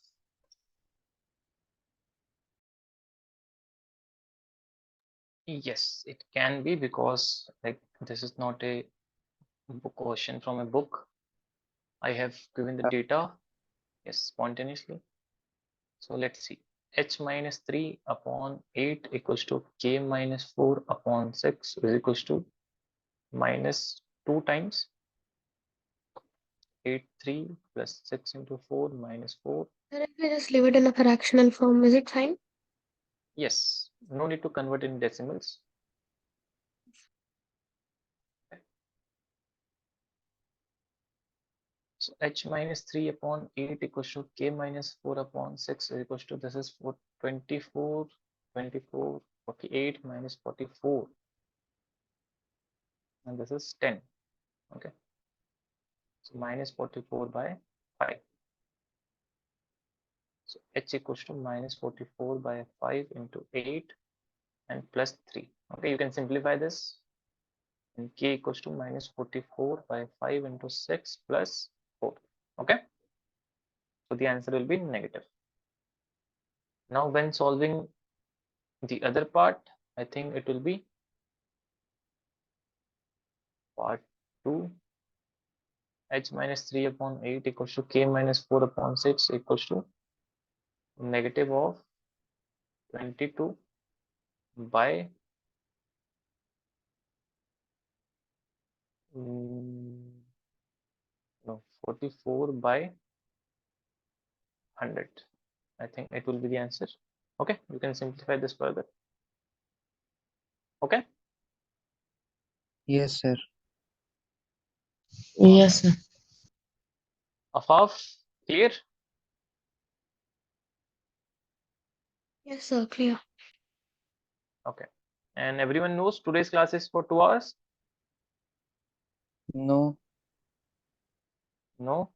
Yes, it can be because like this is not a book question from a book. I have given the data, yes, spontaneously. So let's see. H minus 3 upon 8 equals to K minus 4 upon 6 is equals to minus 2 times 8 3 plus 6 into 4 minus 4. Sir, if we just leave it in a fractional form, is it fine? Yes, no need to convert in decimals. So h minus 3 upon 8 equals to k minus 4 upon 6 is equals to, this is 24, 24, 48 minus 44, and this is 10. Okay, so minus 44 by 5. So h equals to minus 44 by 5 into 8 and plus 3. Okay, you can simplify this, and k equals to minus 44 by 5 into 6 plus 4. Okay, so the answer will be negative. Now when solving the other part, I think it will be part 2. H minus 3 upon 8 equals to k minus 4 upon 6 equals to negative of 22 by no, 44 by 100. I think it will be the answer. Okay, you can simplify this further. Okay. Yes, sir. Yes, sir. Afaf, clear? Yes, sir, clear. Okay. And everyone knows today's class is for 2 hours? No. No.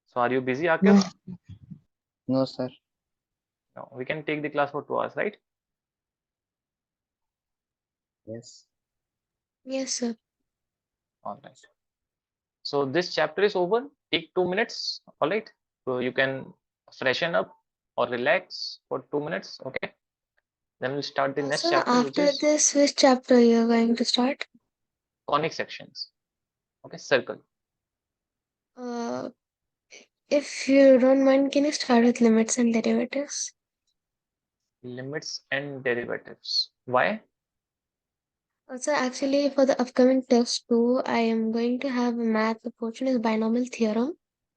So are you busy, No. Akif? No, sir. No. We can take the class for 2 hours, right? Yes. Yes, sir. All right. So this chapter is over. Take 2 minutes. All right. So you can freshen up or relax for 2 minutes. Okay. Then we'll start the next Sir, chapter, which after is this, which chapter you're going to start? conic sections. Okay, circle. Uh, if you don't mind, can you start with limits and derivatives? Limits and derivatives. Why? Also, actually, for the upcoming test too, I am going to have a math portion is binomial theorem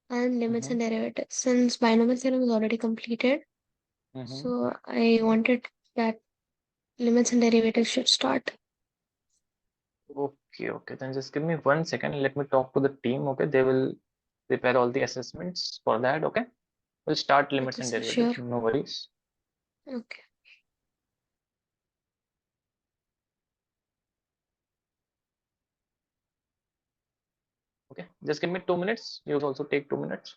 and limits and derivatives. Since binomial theorem is already completed, so I wanted that limits and derivatives should start. Okay, okay. Then just give me 1 second. Let me talk to the team. Okay, they will prepare all the assessments for that. Okay, we'll start limits Okay, and sir, derivatives. sure. No worries. Okay. Okay, just give me 2 minutes. You also take 2 minutes.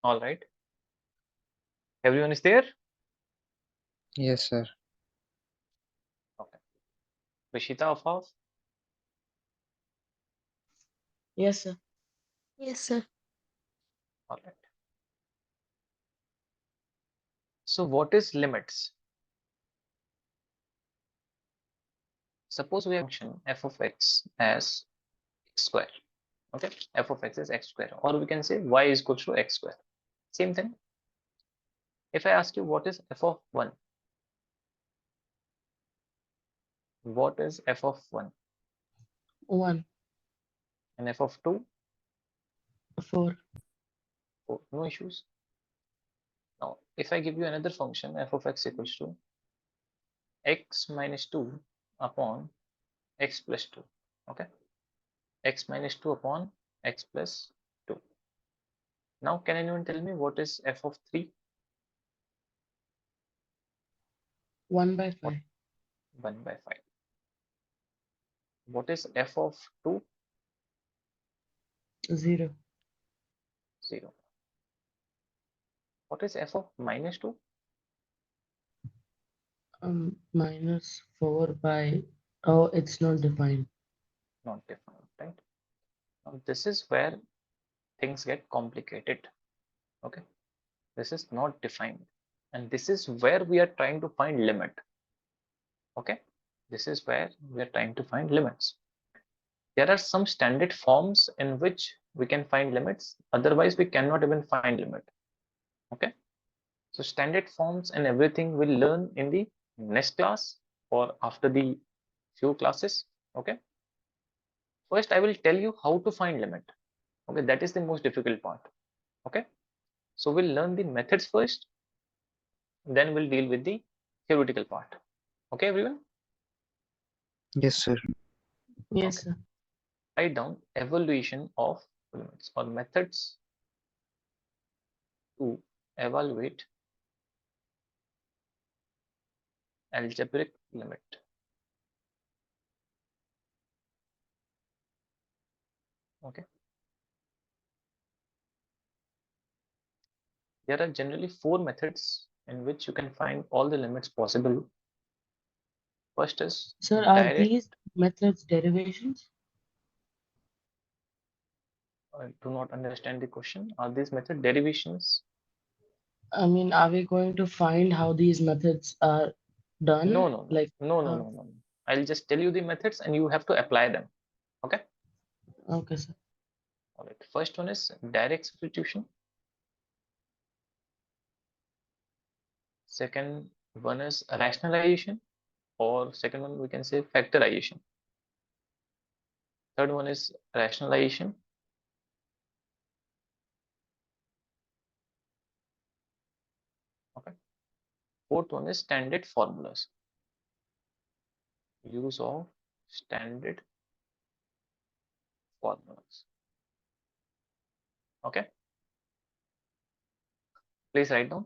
All right. Everyone is there? Yes, sir. Okay. Vishita, Afaf? Yes, sir. Yes, sir. All right. So what is limits? Suppose we have function f of x as x square. Okay, f of x is x square, or we can say y is equal to x square. Same thing. If I ask you what is f of 1, what is f of 1? 1, And f of 2? 4. 4. No issues. Now, if I give you another function f of x equals to x minus 2 upon x plus 2. Okay, x minus 2 upon x plus 2. Now, can anyone tell me what is f of 3? 1 by 5. 1 by 5. What is f of 2? 0. 0. What is f of minus 2? Minus 4 by. Oh, it's not defined. Not defined, right? Now, this is where things get complicated. Okay, this is not defined, and this is where we are trying to find limit. Okay, this is where we are trying to find limits. There are some standard forms in which we can find limits, otherwise we cannot even find limit. Okay, so standard forms and everything we'll learn in the next class or after the few classes. Okay, first I will tell you how to find limit. Okay, that is the most difficult part. Okay, so we'll learn the methods first, then we'll deal with the theoretical part. Okay, everyone? Yes, sir. Yes, Okay. sir. Write down evaluation of limits or methods to evaluate algebraic limit. Okay. There are generally 4 methods in which you can find all the limits possible. First is Sir, are direct. these methods derivations? I do not understand the question. Are these method derivations? I mean, are we going to find how these methods are done? No, no, no, Like, no, no, no, no. I'll just tell you the methods and you have to apply them. Okay. okay, sir. All right. First one is direct substitution. Second one is rationalization, or second one we can say factorization. Third one is rationalization. Okay. Fourth one is standard formulas. Use of standard formulas. Okay. Please write down.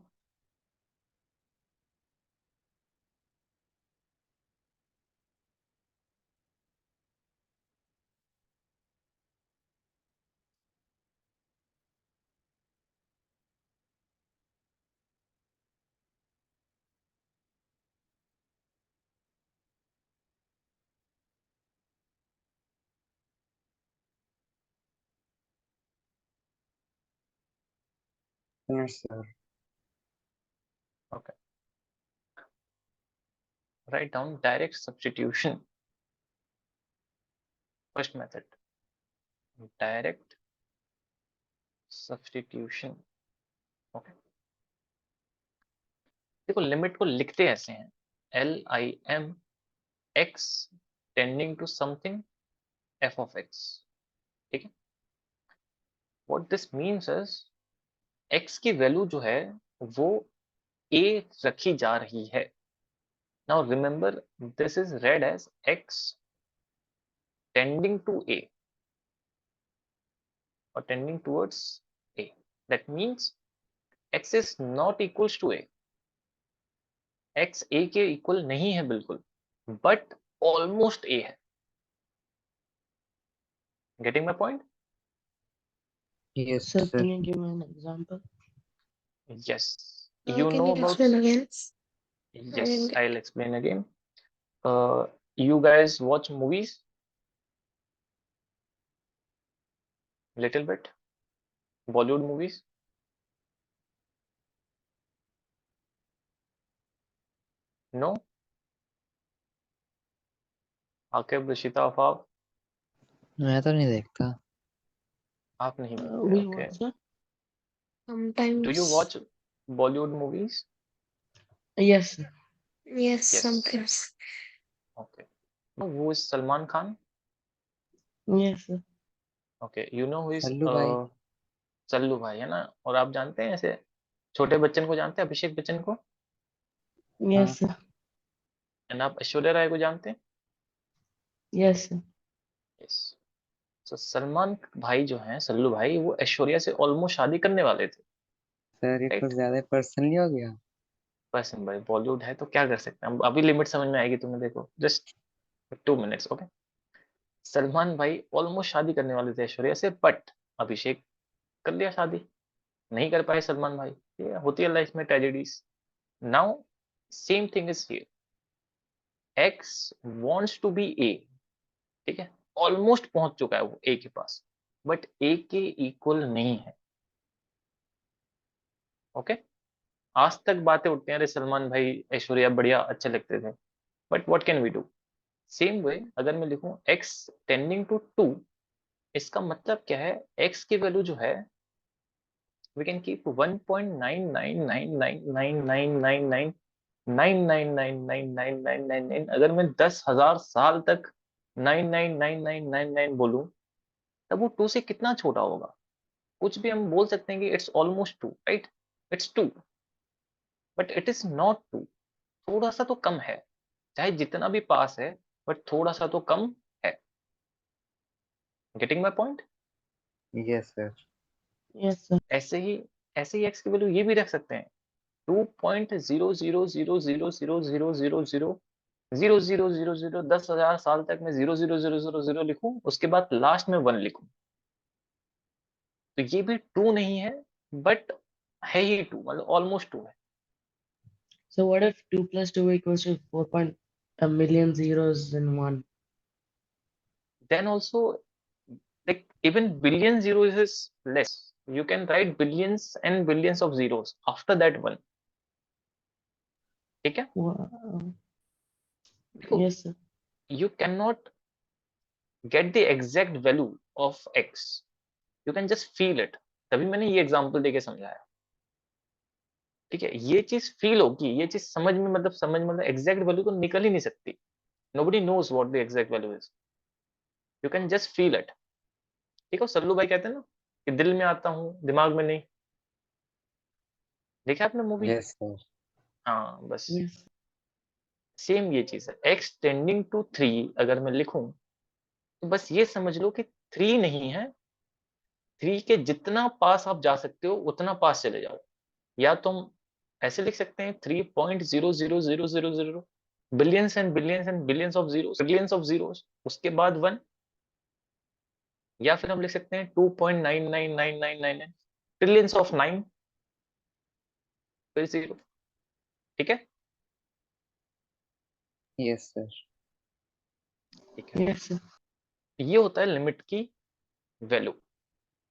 Yes, sir. Okay. Write down direct substitution. First method. Direct substitution. Okay. देखो limit को लिखते ऐसे हैं LIM x tending to something f of x. ठीक है. What this means is x की value जो है वो a रखी जा रही है. Now remember this is read as x tending to a or tending towards a. That means x is not equals to a. x a के equal नहीं है बिल्कुल, but almost a है. Getting my point? Yes, Sir, sir. can you give me an example? Yes. Can You know you about. explain again? I Yes, didn't get. I'll explain again. You guys watch movies? Little bit. Bollywood movies? No? Aqib, Rishita, Afaf, मैं तो नहीं देखता। आप नहीं देखते? We Okay. watch that? Do you Sometimes. watch Bollywood movies? Yes, sir. Yes, Yes. sometimes. Okay. Who is Salman Khan? Yes, sir. Okay. You know who is Sallu भाई। सल्लू भाई, है ना? और आप जानते हैं ऐसे छोटे बच्चन को जानते हैं, अभिषेक बच्चन को? Yes, sir. एंड आप ऐश्वर्या राय को जानते हैं? Yes, sir. यस। तो सलमान भाई जो हैं, सल्लू भाई, वो ऐश्वर्या से ऑलमोस्ट शादी करने वाले थे, सर ये राइट? कुछ ज्यादा पर्सनली हो गया। बस भाई, बॉलीवुड है तो क्या कर सकते हैं, अभी लिमिट समझ में आएगी तुम्हें, देखो जस्ट 2 मिनट्स। ओके। सलमान भाई ऑलमोस्ट शादी करने वाले थे ऐश्वर्या से, बट अभिषेक कर लिया शादी, नहीं कर पाए सलमान भाई। ये होती है लाइफ में tragedies. Now same thing is here, X wants to be a, ठीक है? ऑलमोस्ट पहुंच चुका है वो ए के पास, बट ए के इक्वल नहीं है। ओके। आज तक बातें उठती हैं, अरे सलमान भाई ऐश्वर्या बढ़िया अच्छे लगते थे, but what can we do? Same way अगर मैं लिखूं x टेंडिंग टू 2, इसका मतलब क्या है? x की वैल्यू जो है, वी कैन कीप 1.99999999999999, अगर मैं 10,000 साल तक 9999999 बोलूं, तब वो 2 से कितना छोटा होगा? कुछ भी हम बोल सकते हैं कि it's almost 2, right? It's 2, but it is not 2। थोड़ा सा तो कम है, चाहे जितना भी पास है, बट थोड़ा सा तो कम है। Getting my point? Yes sir. Yes, sir. ऐसे ही एक्स की वैल्यू ये भी रख सकते हैं, 2.000000000000, 10,000 साल तक मैं 00000 लिखूं, उसके बाद लास्ट में 1 लिखूं, तो ये भी 2 नहीं है, बट है ही 2, मतलब ऑलमोस्ट 2 है। So what if 2 plus 2 equals to 4 point a million zeros in one? Then also, like, even billion zeros is less, you can write billions and billions of zeros after that 1, ठीक है? Wow. देखो, Yes, sir. you cannot get the exact value of x, you can just feel it। तभी मैंने ये example देके समझाया, ठीक है? ये चीज फील होगी, ये चीज समझ में, मतलब एग्जैक्ट वैल्यू तो निकल ही नहीं सकती। nobody knows what the exact value is, you can just feel it। ठीक है? सल्लू भाई कहते हैं ना कि दिल में आता हूँ दिमाग में नहीं, देखा आपने मूवी? Yes sir. हाँ, बस Yes. सेम ये चीज है। x टेंडिंग टू 3 अगर मैं लिखूं, तो बस ये समझ लो कि 3 नहीं है, 3 के जितना पास आप जा सकते हो उतना पास चले जाओ। या तुम ऐसे लिख सकते हैं 3.00000, billions and billions and billions of zero, trillions of zeros, उसके बाद 1। या फिर हम लिख सकते हैं 2.999999 ट्रिलियंस ऑफ 9, फिर 0, ठीक है? Yes sir. ठीक है। Yes, sir. ये होता है लिमिट की वैल्यू,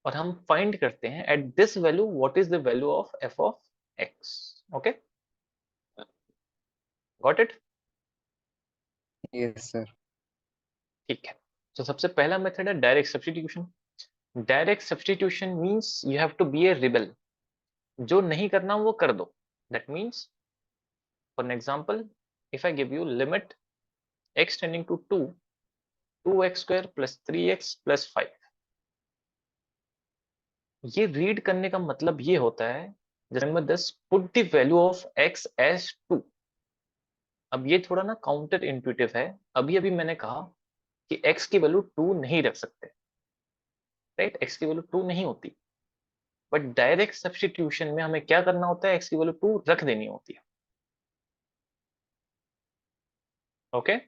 और हम फाइंड करते हैं at this value what is the value of f of x। Okay, got it? Yes sir. ठीक है। तो सबसे पहला मेथड है direct substitution. Direct substitution means you have to be a rebel, जो नहीं करना वो कर दो। That means, for an example, if I give you limit x tending to 2, 2x square plus 3x plus 5, ये रीड करने का मतलब ये होता है, जैसे number 10, put the value of x as 2। अब ये थोड़ा ना काउंटर इंट्यूटिव है, अभी अभी मैंने कहा कि x की वैल्यू 2 नहीं रख सकते, राइट? x की वैल्यू 2 नहीं होती, बट डायरेक्ट सब्स्टिट्यूशन में हमें क्या करना होता है? x की वैल्यू 2 रख देनी होती है। Okay,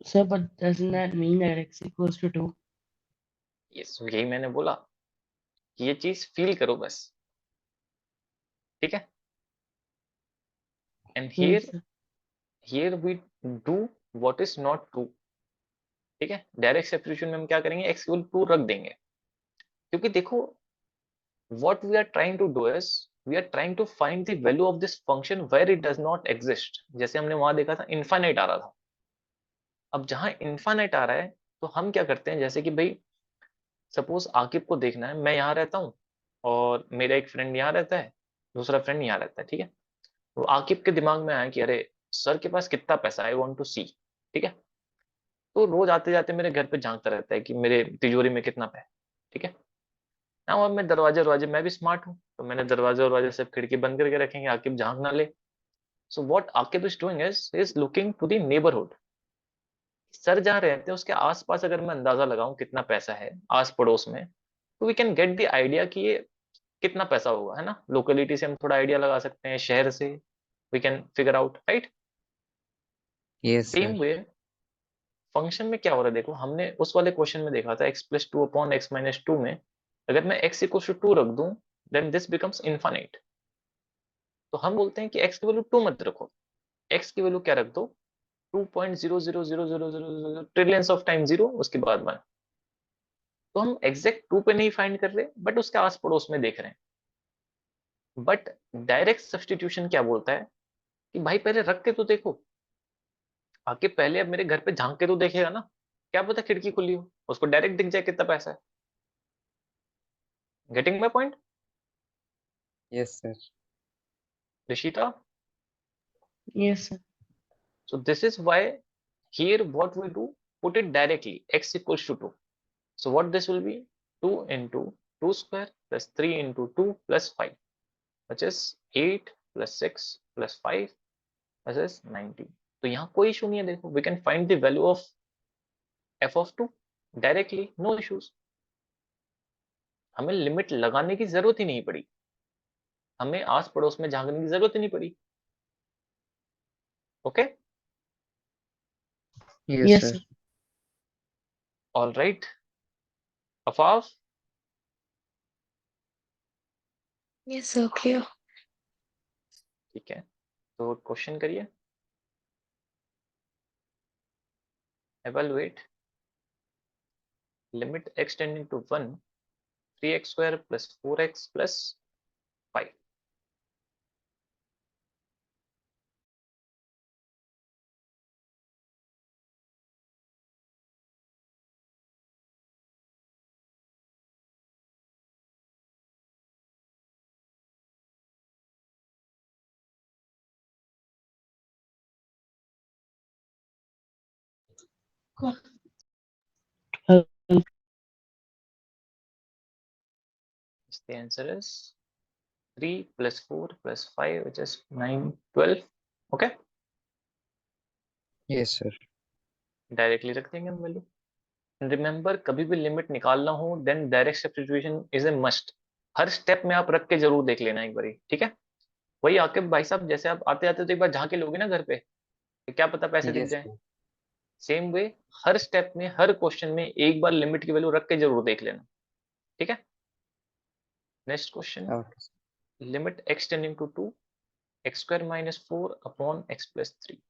Sir, but doesn't that mean that x equals to 2? Yes, यही मैंने बोला कि ये चीज फील करो बस। ठीक है, and Yes, here we do what is not true. ठीक है, डायरेक्ट सब्स्टिट्यूशन में हम क्या करेंगे, x इक्वल टू रख देंगे, क्योंकि देखो what we are trying to do is we are trying to find the value of this function where it does not exist। जैसे हमने वहां देखा था इनफाइनाइट आ रहा था, अब जहां इनफाइनाइट आ रहा है तो हम क्या करते हैं, जैसे कि भाई सपोज आकिब को देखना है, मैं यहाँ रहता हूँ और मेरा एक फ्रेंड यहाँ रहता है, दूसरा फ्रेंड यहाँ रहता है, ठीक है, तो आकिब के दिमाग में आया कि अरे सर के पास कितना पैसा, आई वांट टू सी, ठीक है, तो रोज आते जाते मेरे घर पे झांकता रहता है कि मेरे तिजोरी में कितना पैसा, ठीक है ना। अब मैं दरवाजे, मैं भी स्मार्ट हूँ, तो मैंने दरवाजे सब खिड़की बंद करके रखेंगे, आकिब झांक ना ले। So what Aqib is doing is looking to the neighbourhood. Sir जहाँ रहते हैं उसके आसपास अगर मैं अंदाजा लगाऊं कितना पैसा है आस पड़ोस में, तो we can get the idea कि ये कितना पैसा होगा, है ना। लोकेलिटी से हम थोड़ा आइडिया लगा सकते हैं, शहर से we can figure out, right. Yes, sir. Same way function में क्या हो रहा है, देखो हमने उस वाले क्वेश्चन में देखा था x plus two upon x minus two में अगर मैं x इक्वल टू टू रख दूं देन दिस बिकम्स इनफाइनाइट। तो हम बोलते हैं कि x की वैल्यू टू मत रखो, x की वैल्यू क्या रख दो, 2.0000000 ट्रिलियंस ऑफ टाइम जीरो उसके बाद वन। तो हम एग्जैक्ट टू पे नहीं फाइंड कर रहे बट उसके आस पड़ोस में देख रहे हैं। बट डायरेक्ट सब्स्टिट्यूशन क्या बोलता है कि भाई पहले रख के तो देखो, आके पहले अब मेरे घर पे झांक के तो देखेगा ना, क्या पता खिड़की खुली हो, उसको डायरेक्ट दिख जाए कितना पैसा है। Getting my point Yes, sir. Rishita? yes, sir. So this is why here what we do, put it directly, x equals to 2. So what this will be, 2 into 2 square plus 3 into 2 plus 5, which is 8 plus 6 plus 5, which is 90. तो यहाँ कोई issue नहीं है, देखो we can find the value of f of 2 directly, no issues। हमें limit लगाने की जरूरत ही नहीं पड़ी, हमें आस पड़ोस में झांकने की जरूरत ही नहीं पड़ी। Okay, Yes, Yes, sir. sir. All right Afaf. Yes, sir, clear. ठीक है, तो क्वेश्चन करिए। evaluate limit x tending to 1, 3x square plus 4x plus 5। Uh, The answer is 3 plus 4 plus 5 which is 9, 12। Okay, Yes, sir. Directly रख देंगे हम value. Remember कभी भी limit निकालना हो then direct substitution is a must. हर step में आप रख के जरूर देख लेना एक बारी, ठीक है। वही आके भाई साहब जैसे आप आते जाते तो एक बार झांके लोगे ना घर पे, तो क्या पता पैसे दिख Yes, जाए। sir. सेम वे हर स्टेप में हर क्वेश्चन में एक बार लिमिट की वैल्यू रख के जरूर देख लेना, ठीक है। Next question, Okay, sir. Limit x tending to 2, x square minus 4 upon x plus 3।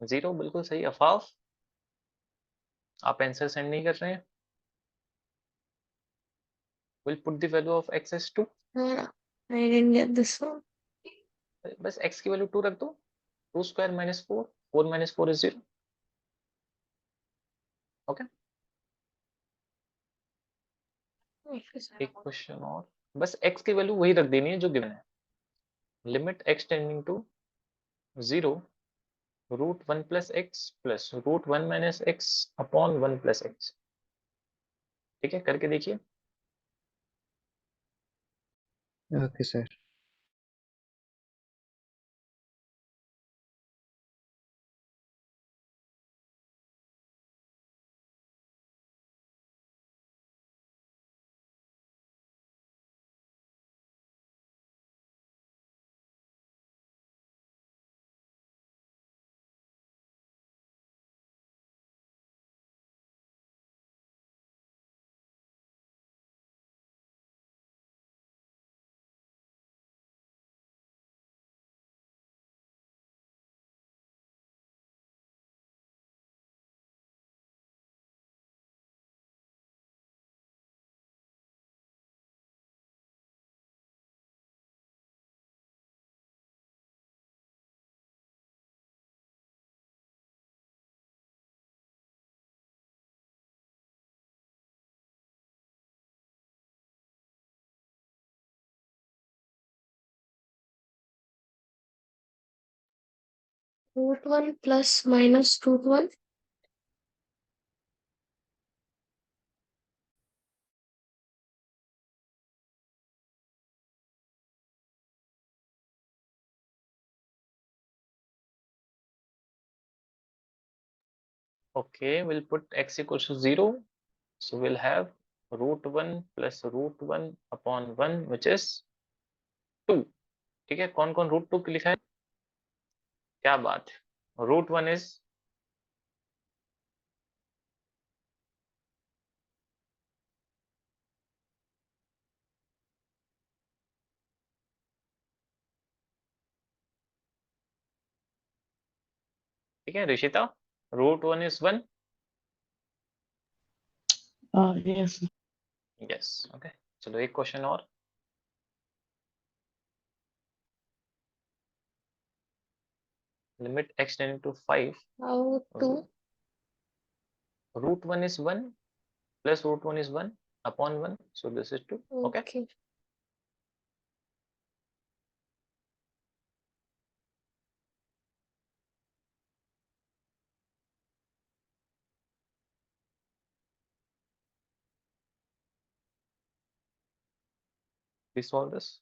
Zero बिल्कुल सही। अफाफ आप आंसर सेंड नहीं कर रहे हैं। Will put the value of x as 2। I didn't get this one. बस x की वैल्यू 2 रख दो, 2 square minus 4, 4 minus 4 is 0। Okay, एक क्वेश्चन और, बस x की वैल्यू वही रख देनी है जो गिवन है। Limit x tending to 0 root 1 plus X plus root 1 minus X upon 1 plus X. ठीक है, करके देखिए। Okay sir. Root 1 plus minus root 1। Okay, we'll put x equals to 0. So we'll have root 1 plus root 1 upon 1 which is 2. ठीक है, कौन कौन root 2 लिखा है? क्या बात है, रूट 1 इज ठीक है Rishita, root 1 is 1। Yes. Yes, okay. चलो एक क्वेश्चन और। Limit x tending to 5 How to? root 1 is 1 plus root 1 is 1 upon 1, so this is 2. Okay, Okay. we solve this.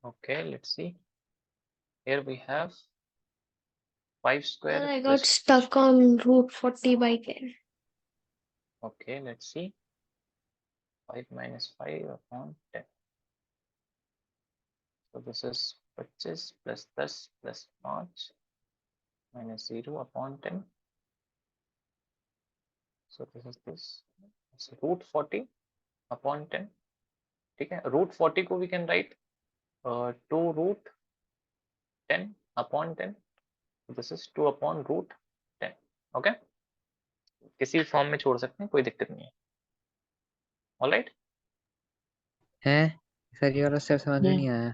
Okay, let's see. Here we have 5 And square I got plus, stuck on root 40 by 10. okay, let's see, 5 minus 5 upon 10. So this is 25 plus 10 plus 5 minus 0 upon 10. So this is this. So root 40 upon 10. ठीक है, root 40 को we can write 2 root 10 upon 10. So this is 2 upon root 10. Okay, किसी form में छोड़ सकते हैं, कोई दिक्कत नहीं है. ऑलराइट, है सर, ये वाला स्टेप समझ में नहीं आया.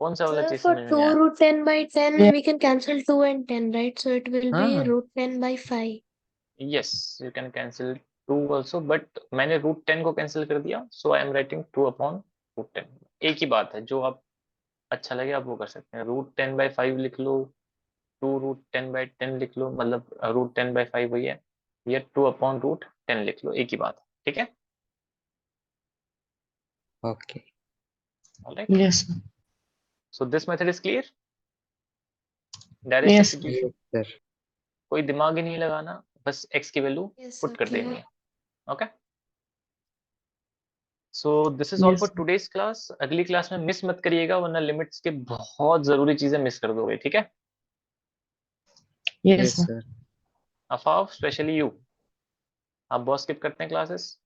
कौन सा वाला So चीज for समझ में 2 नहीं आया? root 10 by 10, we can cancel 2 and 10, right? So it will be हाँ root 10 by 5. Yes, you can cancel 2 also, but मैंने root 10 को cancel कर दिया, so I am writing 2 upon root 10. एक ही बात है, जो आप अच्छा लगे आप वो कर सकते हैं. root 10 by 5 लिख लो, 2 root 10 by 10 लिख लो, मतलब root 10 by 5 वही है, या 2 upon root 10 लिख लो, एक ही बात है. ठीक है, okay. Alright. Yes, sir. So this method is clear. Direct Yes. Substitution, yes sir. कोई दिमाग ही नहीं लगाना, बस x की वैल्यू Yes, पुट sir, कर clear. देनी है. Okay, so this is all Yes. For today's class. अगली क्लास में मिस मत करिएगा, वरना लिमिट्स के बहुत जरूरी चीजें मिस कर दोगे. ठीक है, Yes, यस sir. सर. अफाव स्पेशली यू, आप बहुत स्किप करते हैं क्लासेस.